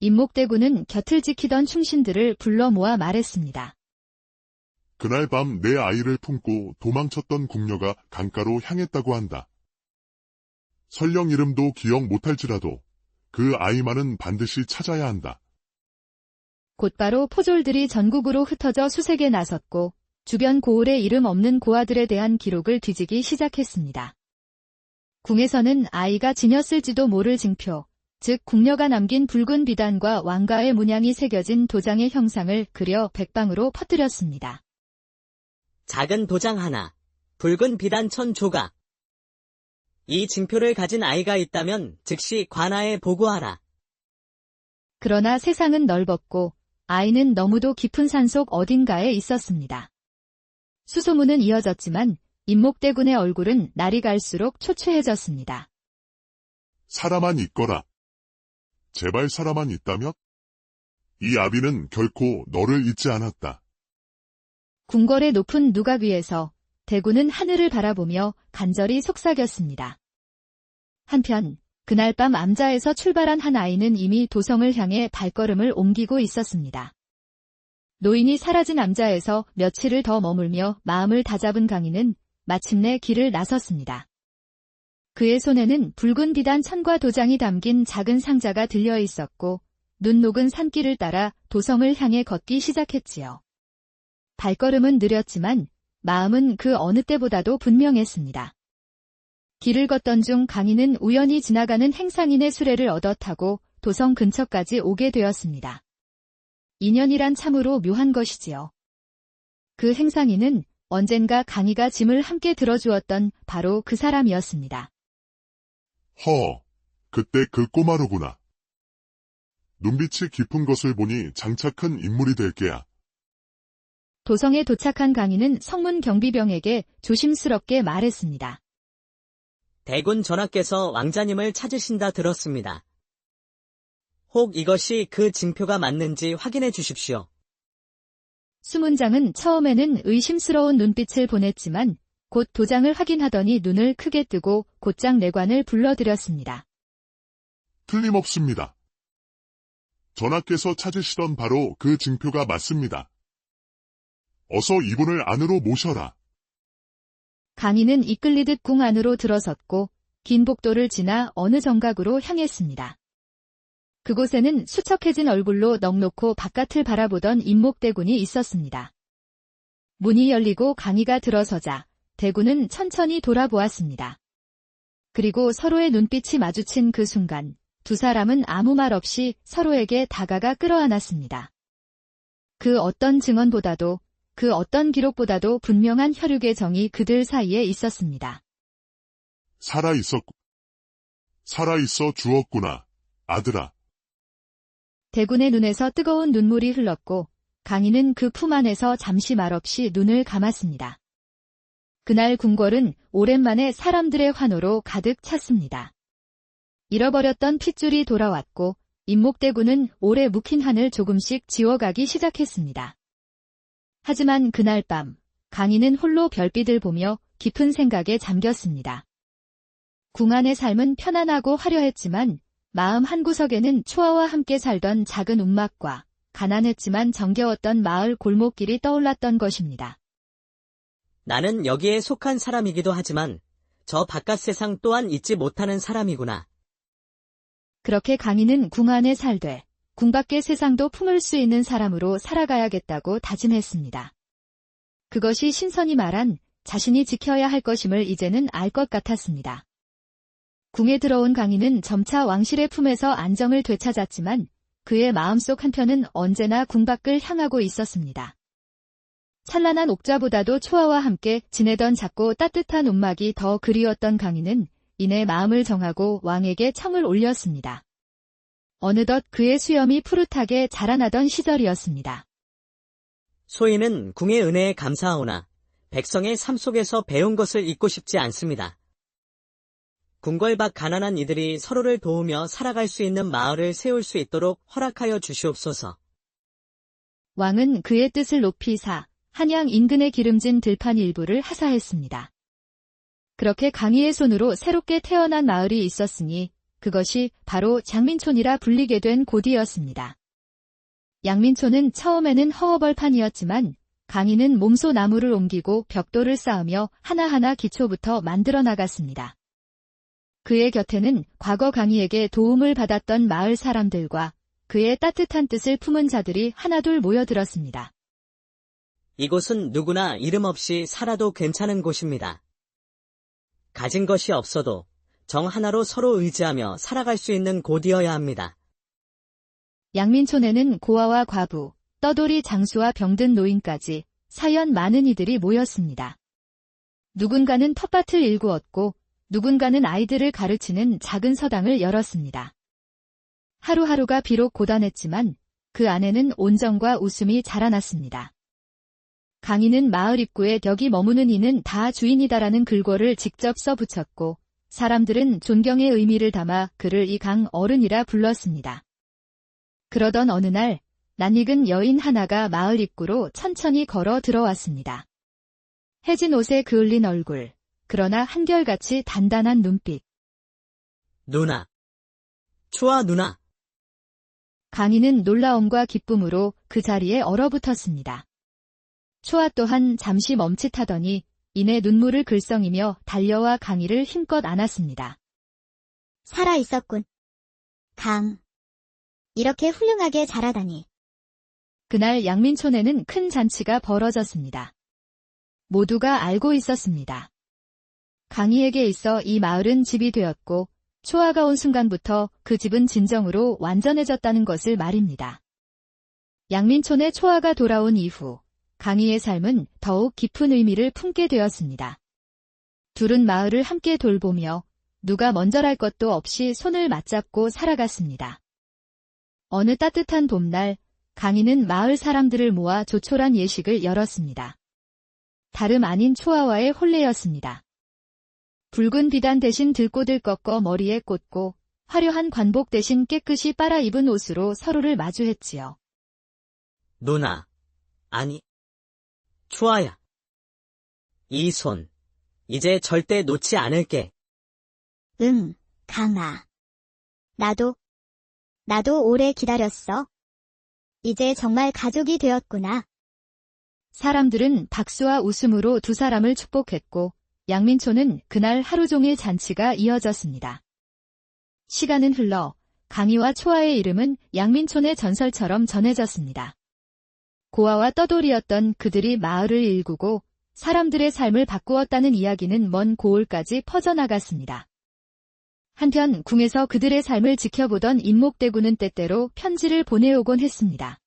임목대군은 곁을 지키던 충신들을 불러 모아 말했습니다. 그날 밤 내 아이를 품고 도망쳤던 궁녀가 강가로 향했다고 한다. 설령 이름도 기억 못할지라도 그 아이만은 반드시 찾아야 한다. 곧바로 포졸들이 전국으로 흩어져 수색에 나섰고 주변 고을에 이름 없는 고아들에 대한 기록을 뒤지기 시작했습니다. 궁에서는 아이가 지녔을지도 모를 징표, 즉 궁녀가 남긴 붉은 비단과 왕가의 문양이 새겨진 도장의 형상을 그려 백방으로 퍼뜨렸습니다. 작은 도장 하나, 붉은 비단 1000조각. 이 징표를 가진 아이가 있다면 즉시 관아에 보고하라. 그러나 세상은 넓었고 아이는 너무도 깊은 산속 어딘가에 있었습니다. 수소문은 이어졌지만 임목대군의 얼굴은 날이 갈수록 초췌해졌습니다. 사람만 있거라. 제발 사람만 있다면? 이 아비는 결코 너를 잊지 않았다. 궁궐의 높은 누각 위에서 대군은 하늘을 바라보며 간절히 속삭였습니다. 한편 그날 밤 암자에서 출발한 한 아이는 이미 도성을 향해 발걸음을 옮기고 있었습니다. 노인이 사라진 암자에서 며칠을 더 머물며 마음을 다잡은 강인은 마침내 길을 나섰습니다. 그의 손에는 붉은 비단 천과 도장이 담긴 작은 상자가 들려 있었고 눈 녹은 산길을 따라 도성을 향해 걷기 시작했지요. 발걸음은 느렸지만 마음은 그 어느 때보다도 분명했습니다. 길을 걷던 중 강인은 우연히 지나가는 행상인의 수레를 얻어 타고 도성 근처까지 오게 되었습니다. 인연이란 참으로 묘한 것이지요. 그 행상인은 언젠가 강희가 짐을 함께 들어주었던 바로 그 사람이었습니다. 그때 그 꼬마로구나. 눈빛이 깊은 것을 보니 장차 큰 인물이 될 게야. 도성에 도착한 강희는 성문 경비병에게 조심스럽게 말했습니다. 대군 전하께서 왕자님을 찾으신다 들었습니다. 혹 이것이 그 징표가 맞는지 확인해 주십시오. 수문장은 처음에는 의심스러운 눈빛을 보냈지만 곧 도장을 확인하더니 눈을 크게 뜨고 곧장 내관을 불러들였습니다. 틀림없습니다. 전하께서 찾으시던 바로 그 징표가 맞습니다. 어서 이분을 안으로 모셔라. 강희는 이끌리듯 궁 안으로 들어섰고 긴 복도를 지나 어느 정각으로 향했습니다. 그곳에는 수척해진 얼굴로 넋놓고 바깥을 바라보던 임목대군이 있었습니다. 문이 열리고 강희가 들어서자 대군은 천천히 돌아보았습니다. 그리고 서로의 눈빛이 마주친 그 순간 두 사람은 아무 말 없이 서로에게 다가가 끌어안았습니다. 그 어떤 증언보다도 그 어떤 기록보다도 분명한 혈육의 정이 그들 사이에 있었습니다. 살아있어 주었구나, 아들아. 대군의 눈에서 뜨거운 눈물이 흘렀고 강희는 그 품 안에서 잠시 말없이 눈을 감았습니다. 그날 궁궐은 오랜만에 사람들의 환호로 가득 찼습니다. 잃어버렸던 핏줄이 돌아왔고 임목대군은 오래 묵힌 한을 조금씩 지워가기 시작했습니다. 하지만 그날 밤 강희는 홀로 별빛을 보며 깊은 생각에 잠겼습니다. 궁 안의 삶은 편안하고 화려했지만 마음 한구석에는 초아와 함께 살던 작은 움막과 가난했지만 정겨웠던 마을 골목길이 떠올랐던 것입니다. 나는 여기에 속한 사람이기도 하지만 저 바깥 세상 또한 잊지 못하는 사람이구나. 그렇게 강희는 궁 안에 살되 궁 밖의 세상도 품을 수 있는 사람으로 살아가야겠다고 다짐했습니다. 그것이 신선히 말한 자신이 지켜야 할 것임을 이제는 알 것 같았습니다. 궁에 들어온 강희는 점차 왕실의 품에서 안정을 되찾았지만 그의 마음속 한편은 언제나 궁 밖을 향하고 있었습니다. 찬란한 옥좌보다도 초아와 함께 지내던 작고 따뜻한 움막이 더 그리웠던 강희는 이내 마음을 정하고 왕에게 청을 올렸습니다. 어느덧 그의 수염이 푸릇하게 자라나던 시절이었습니다. 소인은 궁의 은혜에 감사하오나 백성의 삶 속에서 배운 것을 잊고 싶지 않습니다. 궁궐 밖 가난한 이들이 서로를 도우며 살아갈 수 있는 마을을 세울 수 있도록 허락하여 주시옵소서. 왕은 그의 뜻을 높이 사 한양 인근에 기름진 들판 일부를 하사했습니다. 그렇게 강희의 손으로 새롭게 태어난 마을이 있었으니 그것이 바로 장민촌이라 불리게 된 곳이었습니다. 양민촌은 처음에는 허허벌판이었지만 강희는 몸소 나무를 옮기고 벽돌을 쌓으며 하나하나 기초부터 만들어 나갔습니다. 그의 곁에는 과거 강희에게 도움을 받았던 마을 사람들과 그의 따뜻한 뜻을 품은 자들이 하나둘 모여들었습니다. 이곳은 누구나 이름 없이 살아도 괜찮은 곳입니다. 가진 것이 없어도 정 하나로 서로 의지하며 살아갈 수 있는 곳이어야 합니다. 양민촌에는 고아와 과부, 떠돌이 장수와 병든 노인까지 사연 많은 이들이 모였습니다. 누군가는 텃밭을 일구었고 누군가는 아이들을 가르치는 작은 서당을 열었습니다. 하루하루가 비록 고단했지만 그 안에는 온정과 웃음이 자라났습니다. 강인은 마을 입구에 여기 머무는 이는 다 주인이다라는 글꼴을 직접 써붙였고 사람들은 존경의 의미를 담아 그를 이 강 어른이라 불렀습니다. 그러던 어느 날 낯익은 여인 하나가 마을 입구로 천천히 걸어 들어왔습니다. 해진 옷에 그을린 얼굴, 그러나 한결같이 단단한 눈빛. 누나. 초아 누나. 강인은 놀라움과 기쁨으로 그 자리에 얼어붙었습니다. 초아 또한 잠시 멈칫하더니 이내 눈물을 글썽이며 달려와 강희를 힘껏 안았습니다. 살아 있었군. 강. 이렇게 훌륭하게 자라다니. 그날 양민촌에는 큰 잔치가 벌어졌습니다. 모두가 알고 있었습니다. 강희에게 있어 이 마을은 집이 되었고 초아가 온 순간부터 그 집은 진정으로 완전해졌다는 것을 말입니다. 양민촌에 초아가 돌아온 이후 강희의 삶은 더욱 깊은 의미를 품게 되었습니다. 둘은 마을을 함께 돌보며 누가 먼저랄 것도 없이 손을 맞잡고 살아갔습니다. 어느 따뜻한 봄날 강희는 마을 사람들을 모아 조촐한 예식을 열었습니다. 다름 아닌 초아와의 혼례였습니다. 붉은 비단 대신 들꽃을 꺾어 머리에 꽂고 화려한 관복 대신 깨끗이 빨아 입은 옷으로 서로를 마주했지요. 누나. 아니. 초아야. 이 손. 이제 절대 놓지 않을게. 응, 강아. 나도 오래 기다렸어. 이제 정말 가족이 되었구나. 사람들은 박수와 웃음으로 두 사람을 축복했고 양민촌은 그날 하루 종일 잔치가 이어졌습니다. 시간은 흘러 강희와 초아의 이름은 양민촌의 전설처럼 전해졌습니다. 고아와 떠돌이였던 그들이 마을을 일구고 사람들의 삶을 바꾸었다는 이야기는 먼 고을까지 퍼져나갔습니다. 한편 궁에서 그들의 삶을 지켜보던 임목대군은 때때로 편지를 보내오곤 했습니다.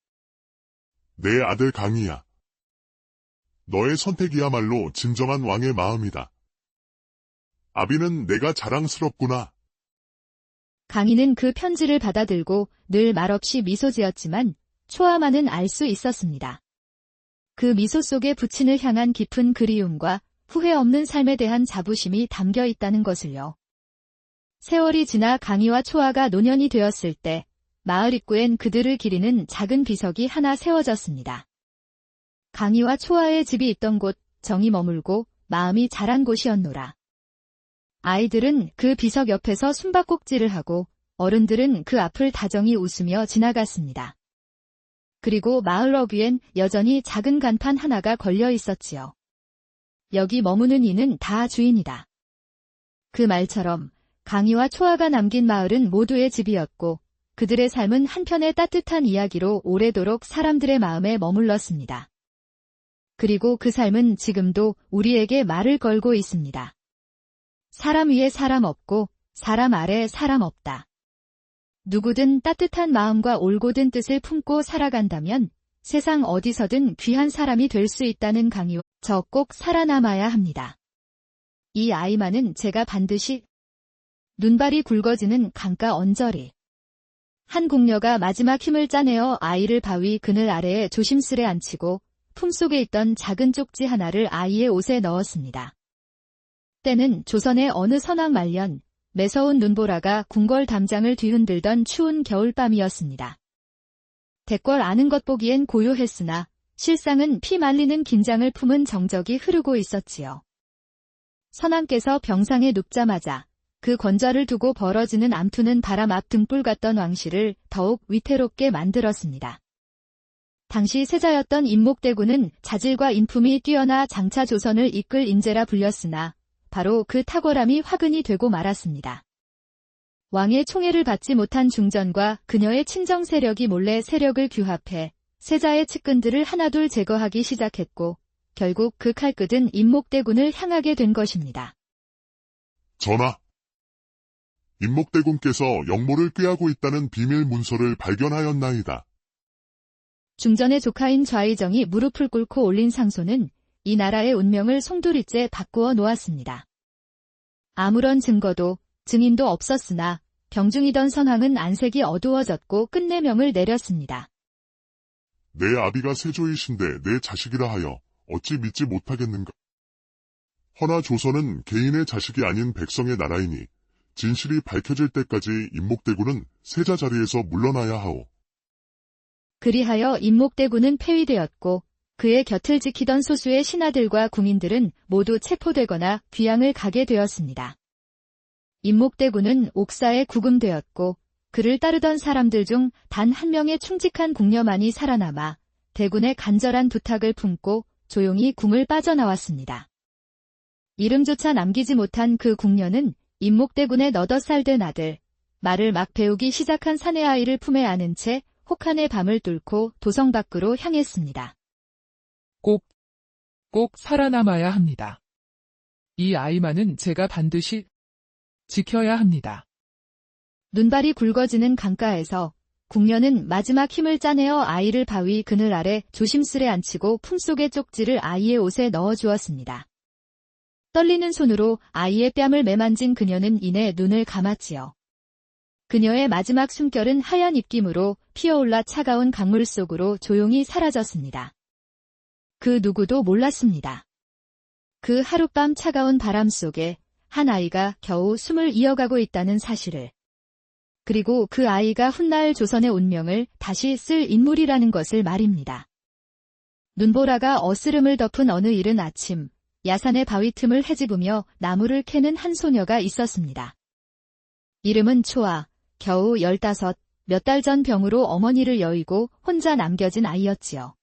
내 아들 강희야. 너의 선택이야말로 진정한 왕의 마음이다. 아비는 내가 자랑스럽구나. 강희는 그 편지를 받아들고 늘 말없이 미소 지었지만 초아만은 알 수 있었습니다. 그 미소 속에 부친을 향한 깊은 그리움과 후회 없는 삶에 대한 자부심이 담겨 있다는 것을요. 세월이 지나 강희와 초아가 노년이 되었을 때 마을 입구엔 그들을 기리는 작은 비석이 하나 세워졌습니다. 강희와 초아의 집이 있던 곳 정이 머물고 마음이 자란 곳이었노라. 아이들은 그 비석 옆에서 숨바꼭질을 하고 어른들은 그 앞을 다정히 웃으며 지나갔습니다. 그리고 마을 어귀엔 여전히 작은 간판 하나가 걸려 있었지요. 여기 머무는 이는 다 주인이다. 그 말처럼 강희와 초아가 남긴 마을은 모두의 집이었고 그들의 삶은 한편의 따뜻한 이야기로 오래도록 사람들의 마음에 머물렀습니다. 그리고 그 삶은 지금도 우리에게 말을 걸고 있습니다. 사람 위에 사람 없고 사람 아래 사람 없다. 누구든 따뜻한 마음과 올곧은 뜻을 품고 살아간다면 세상 어디서든 귀한 사람이 될 수 있다는 강요. 저 꼭 살아남아야 합니다. 이 아이만은 제가 반드시. 눈발이 굵어지는 강가 언저리. 한 궁녀가 마지막 힘을 짜내어 아이를 바위 그늘 아래에 조심스레 앉히고 품속에 있던 작은 쪽지 하나를 아이의 옷에 넣었습니다. 때는 조선의 어느 선악 말년 매서운 눈보라가 궁궐 담장을 뒤흔들던 추운 겨울밤이었습니다. 대궐 아는 것 보기엔 고요했으나 실상은 피 말리는 긴장을 품은 정적이 흐르고 있었지요. 선왕께서 병상에 눕자마자 그 권좌를 두고 벌어지는 암투는 바람 앞 등불 같던 왕실을 더욱 위태롭게 만들었습니다. 당시 세자였던 임목대군은 자질과 인품이 뛰어나 장차 조선을 이끌 인재라 불렸으나 바로 그 탁월함이 화근이 되고 말았습니다. 왕의 총애를 받지 못한 중전과 그녀의 친정 세력이 몰래 세력을 규합해 세자의 측근들을 하나둘 제거하기 시작했고 결국 그 칼끝은 임목대군을 향하게 된 것입니다. 전하. 임목대군께서 역모를 꾀하고 있다는 비밀 문서를 발견하였나이다. 중전의 조카인 좌의정이 무릎을 꿇고 올린 상소는 이 나라의 운명을 송두리째 바꾸어 놓았습니다. 아무런 증거도 증인도 없었으나 병중이던 선왕은 안색이 어두워졌고 끝내 명을 내렸습니다. 내 아비가 세조이신데 내 자식이라 하여 어찌 믿지 못하겠는가? 허나 조선은 개인의 자식이 아닌 백성의 나라이니 진실이 밝혀질 때까지 임목대군은 세자 자리에서 물러나야 하오. 그리하여 임목대군은 폐위되었고 그의 곁을 지키던 소수의 신하들과 궁인들은 모두 체포되거나 귀양을 가게 되었습니다. 임목대군은 옥사에 구금되었고 그를 따르던 사람들 중 단 한 명의 충직한 궁녀만이 살아남아 대군의 간절한 부탁을 품고 조용히 궁을 빠져나왔습니다. 이름조차 남기지 못한 그 궁녀는 임목대군의 너덧살된 아들, 말을 막 배우기 시작한 사내 아이를 품에 안은 채 혹한의 밤을 뚫고 도성 밖으로 향했습니다. 꼭 살아남아야 합니다. 이 아이만은 제가 반드시 지켜야 합니다. 눈발이 굵어지는 강가에서 궁녀는 마지막 힘을 짜내어 아이를 바위 그늘 아래 조심스레 앉히고 품속의 쪽지를 아이의 옷에 넣어주었습니다. 떨리는 손으로 아이의 뺨을 매만진 그녀는 이내 눈을 감았지요. 그녀의 마지막 숨결은 하얀 입김으로 피어올라 차가운 강물 속으로 조용히 사라졌습니다. 그 누구도 몰랐습니다. 그 하룻밤 차가운 바람 속에 한 아이가 겨우 숨을 이어가고 있다는 사실을. 그리고 그 아이가 훗날 조선의 운명을 다시 쓸 인물이라는 것을 말입니다. 눈보라가 어스름을 덮은 어느 이른 아침, 야산의 바위 틈을 헤집으며 나무를 캐는 한 소녀가 있었습니다. 이름은 초아, 겨우 15, 몇 달 전 병으로 어머니를 여의고 혼자 남겨진 아이였지요.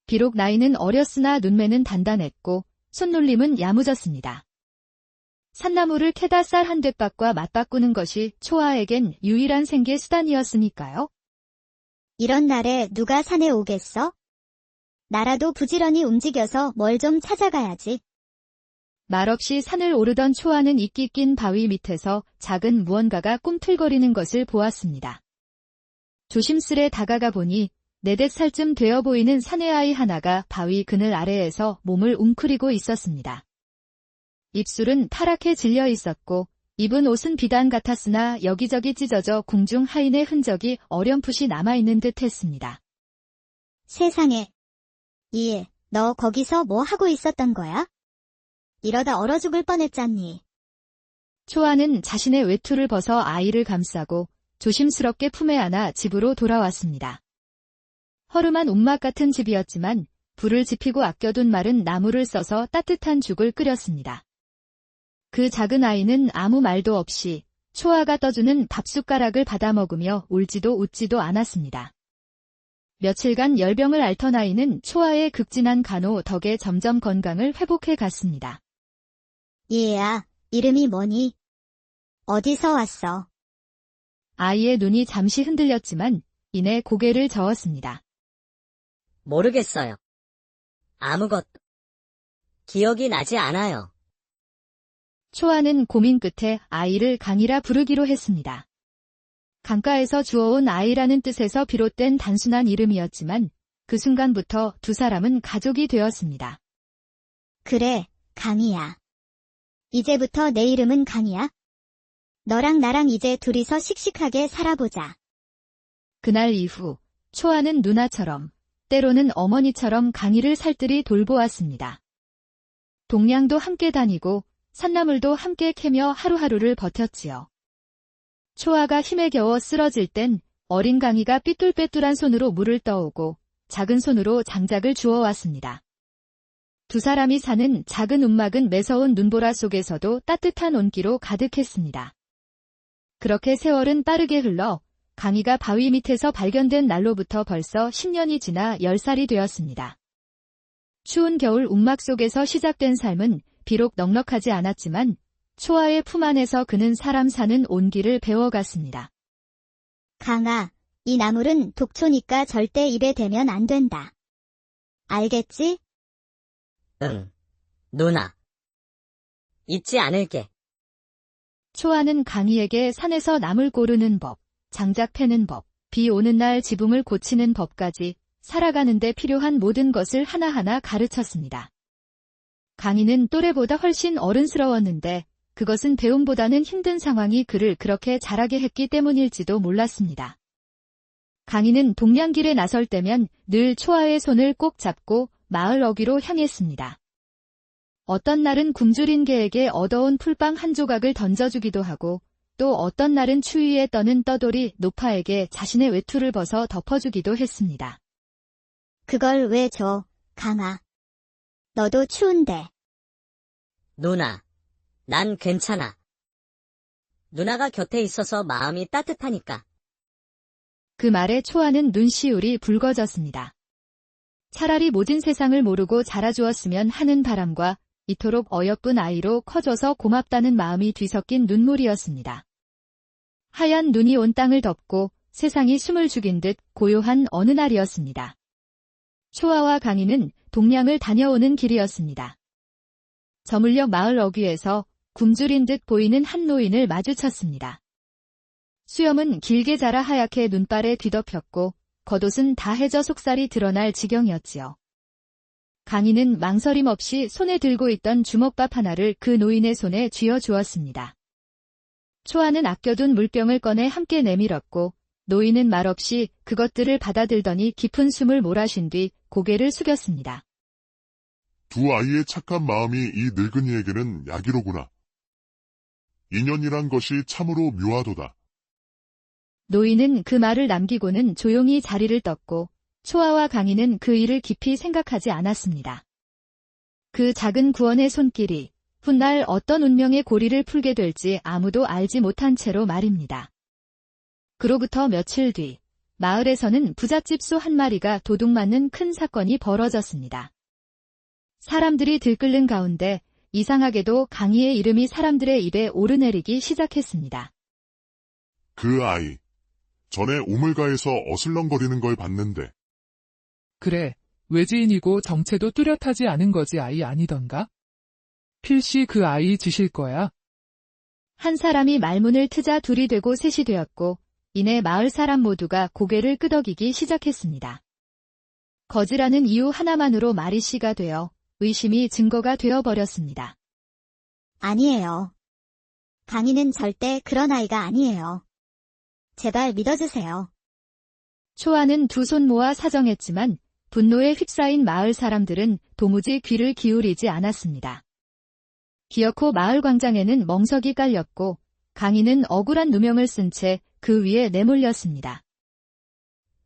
비록 나이는 어렸으나 눈매는 단단했고 손놀림은 야무졌습니다. 산나무를 캐다 쌀 한 뎃밥과 맞바꾸는 것이 초아에겐 유일한 생계 수단이었으니까요. 이런 날에 누가 산에 오겠어? 나라도 부지런히 움직여서 뭘 좀 찾아가야지. 말없이 산을 오르던 초아는 이끼 낀 바위 밑에서 작은 무언가가 꿈틀거리는 것을 보았습니다. 조심스레 다가가 보니 4~5살쯤 되어 보이는 사내 아이 하나가 바위 그늘 아래에서 몸을 웅크리고 있었습니다. 입술은 파랗게 질려 있었고 입은 옷은 비단 같았으나 여기저기 찢어져 궁중 하인의 흔적이 어렴풋이 남아있는 듯 했습니다. 세상에. 너 거기서 뭐 하고 있었던 거야? 이러다 얼어 죽을 뻔했잖니. 초아는 자신의 외투를 벗어 아이를 감싸고 조심스럽게 품에 안아 집으로 돌아왔습니다. 허름한 움막 같은 집이었지만 불을 지피고 아껴둔 마른 나무를 써서 따뜻한 죽을 끓였습니다. 그 작은 아이는 아무 말도 없이 초아가 떠주는 밥숟가락을 받아먹으며 울지도 웃지도 않았습니다. 며칠간 열병을 앓던 아이는 초아의 극진한 간호 덕에 점점 건강을 회복해 갔습니다. 얘야, 이름이 뭐니? 어디서 왔어? 아이의 눈이 잠시 흔들렸지만 이내 고개를 저었습니다. 모르겠어요. 아무것도. 기억이 나지 않아요. 초아는 고민 끝에 아이를 강이라 부르기로 했습니다. 강가에서 주워온 아이라는 뜻에서 비롯된 단순한 이름이었지만 그 순간부터 두 사람은 가족이 되었습니다. 그래, 강이야. 이제부터 내 이름은 강이야. 너랑 나랑 이제 둘이서 씩씩하게 살아보자. 그날 이후 초아는 누나처럼 때로는 어머니처럼 강이를 살뜰히 돌보았습니다. 동량도 함께 다니고 산나물도 함께 캐며 하루하루를 버텼지요. 초아가 힘에 겨워 쓰러질 땐 어린 강이가 삐뚤빼뚤한 손으로 물을 떠오고 작은 손으로 장작을 주워왔습니다. 두 사람이 사는 작은 움막은 매서운 눈보라 속에서도 따뜻한 온기로 가득했습니다. 그렇게 세월은 빠르게 흘러 강이가 바위 밑에서 발견된 날로부터 벌써 10년이 지나 10살이 되었습니다. 추운 겨울 움막 속에서 시작된 삶은 비록 넉넉하지 않았지만 초아의 품 안에서 그는 사람 사는 온기를 배워갔습니다. 강아, 이 나물은 독초니까 절대 입에 대면 안 된다. 알겠지? 응, 누나. 잊지 않을게. 초아는 강이에게 산에서 나물 고르는 법, 장작 패는 법, 비 오는 날 지붕을 고치는 법까지 살아가는 데 필요한 모든 것을 하나하나 가르쳤습니다. 강이는 또래보다 훨씬 어른스러웠는데 그것은 배움보다는 힘든 상황이 그를 그렇게 자라게 했기 때문일지도 몰랐습니다. 강희는 동량길에 나설 때면 늘 초아의 손을 꼭 잡고 마을 어귀로 향했습니다. 어떤 날은 굶주린 개에게 얻어온 풀빵 한 조각을 던져주기도 하고 또 어떤 날은 추위에 떠는 떠돌이 노파에게 자신의 외투를 벗어 덮어주기도 했습니다. 그걸 왜 줘, 강아. 너도 추운데. 누나, 난 괜찮아. 누나가 곁에 있어서 마음이 따뜻하니까. 그 말에 초아는 눈시울이 붉어졌습니다. 차라리 모든 세상을 모르고 자라주었으면 하는 바람과 이토록 어여쁜 아이로 커줘서 고맙다는 마음이 뒤섞인 눈물이었습니다. 하얀 눈이 온 땅을 덮고 세상이 숨을 죽인 듯 고요한 어느 날이었습니다. 초아와 강희는 동량을 다녀오는 길이었습니다. 저물녘 마을 어귀에서 굶주린 듯 보이는 한 노인을 마주쳤습니다. 수염은 길게 자라 하얗게 눈발에 뒤덮였고 겉옷은 다 해져 속살이 드러날 지경이었지요. 강희는 망설임 없이 손에 들고 있던 주먹밥 하나를 그 노인의 손에 쥐어 주었습니다. 초아는 아껴둔 물병을 꺼내 함께 내밀었고 노인은 말없이 그것들을 받아들더니 깊은 숨을 몰아쉰 뒤 고개를 숙였습니다. 두 아이의 착한 마음이 이 늙은이에게는 약이로구나. 인연이란 것이 참으로 묘하도다. 노인은 그 말을 남기고는 조용히 자리를 떴고 초아와 강희는 그 일을 깊이 생각하지 않았습니다. 그 작은 구원의 손길이 훗날 어떤 운명의 고리를 풀게 될지 아무도 알지 못한 채로 말입니다. 그로부터 며칠 뒤 마을에서는 부잣집 소 한 마리가 도둑맞는 큰 사건이 벌어졌습니다. 사람들이 들끓는 가운데 이상하게도 강희의 이름이 사람들의 입에 오르내리기 시작했습니다. 그 아이. 전에 우물가에서 어슬렁거리는 걸 봤는데. 그래, 외지인이고 정체도 뚜렷하지 않은 거지 아이 아니던가? 필시 그 아이 짓일 거야. 한 사람이 말문을 트자 둘이 되고 셋이 되었고 이내 마을 사람 모두가 고개를 끄덕이기 시작했습니다. 거지라는 이유 하나만으로 말이 씨가 되어 의심이 증거가 되어버렸습니다. 아니에요. 강희는 절대 그런 아이가 아니에요. 제발 믿어주세요. 초아는 두 손 모아 사정했지만 분노에 휩싸인 마을 사람들은 도무지 귀를 기울이지 않았습니다. 기어코 마을 광장에는 멍석이 깔렸고 강희는 억울한 누명을 쓴 채 그 위에 내몰렸습니다.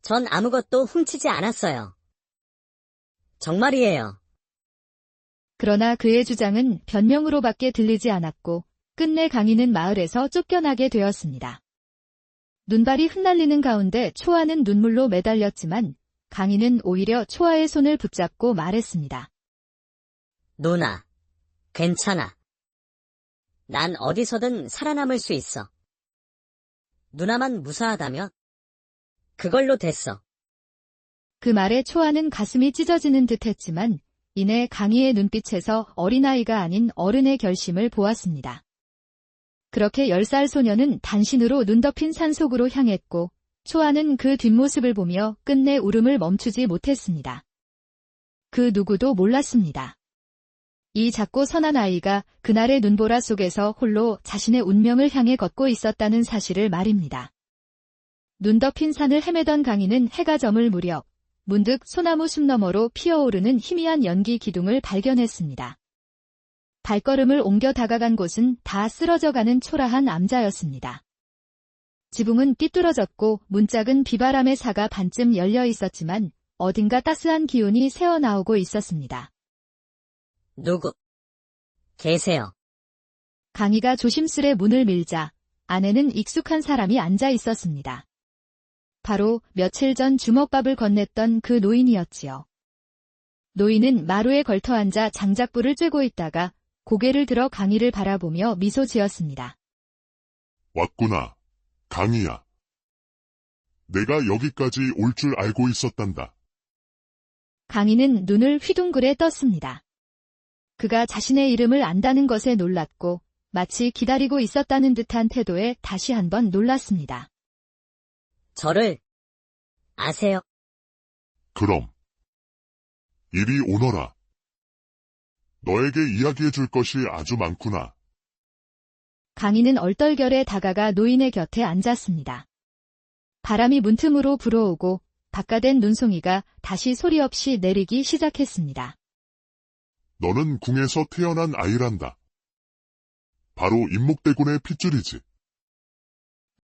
전 아무것도 훔치지 않았어요. 정말이에요. 그러나 그의 주장은 변명으로밖에 들리지 않았고 끝내 강희는 마을에서 쫓겨나게 되었습니다. 눈발이 흩날리는 가운데 초아는 눈물로 매달렸지만 강희는 오히려 초아의 손을 붙잡고 말했습니다. 누나, 괜찮아. 난 어디서든 살아남을 수 있어. 누나만 무사하다면 그걸로 됐어. 그 말에 초아는 가슴이 찢어지는 듯 했지만 이내 강희의 눈빛에서 어린아이가 아닌 어른의 결심을 보았습니다. 그렇게 10살 소녀는 단신으로 눈 덮인 산속으로 향했고 초아는 그 뒷모습을 보며 끝내 울음을 멈추지 못했습니다. 그 누구도 몰랐습니다. 이 작고 선한 아이가 그날의 눈보라 속에서 홀로 자신의 운명을 향해 걷고 있었다는 사실을 말입니다. 눈 덮인 산을 헤매던 강희는 해가 저물 무렵 문득 소나무 숲 너머로 피어오르는 희미한 연기 기둥을 발견했습니다. 발걸음을 옮겨 다가간 곳은 다 쓰러져가는 초라한 암자였습니다. 지붕은 삐뚤어졌고 문짝은 비바람의 사가 반쯤 열려 있었지만 어딘가 따스한 기운이 새어나오고 있었습니다. 누구 계세요? 강희가 조심스레 문을 밀자 안에는 익숙한 사람이 앉아 있었습니다. 바로 며칠 전 주먹밥을 건넸던 그 노인이었지요. 노인은 마루에 걸터앉아 장작불을 쬐고 있다가 고개를 들어 강희를 바라보며 미소 지었습니다. 왔구나, 강희야. 내가 여기까지 올 줄 알고 있었단다. 강희는 눈을 휘둥그레 떴습니다. 그가 자신의 이름을 안다는 것에 놀랐고 마치 기다리고 있었다는 듯한 태도에 다시 한번 놀랐습니다. 저를 아세요? 그럼. 이리 오너라. 너에게 이야기해 줄 것이 아주 많구나. 강희는 얼떨결에 다가가 노인의 곁에 앉았습니다. 바람이 문틈으로 불어오고 박가된 눈송이가 다시 소리 없이 내리기 시작했습니다. 너는 궁에서 태어난 아이란다. 바로 임목대군의 핏줄이지.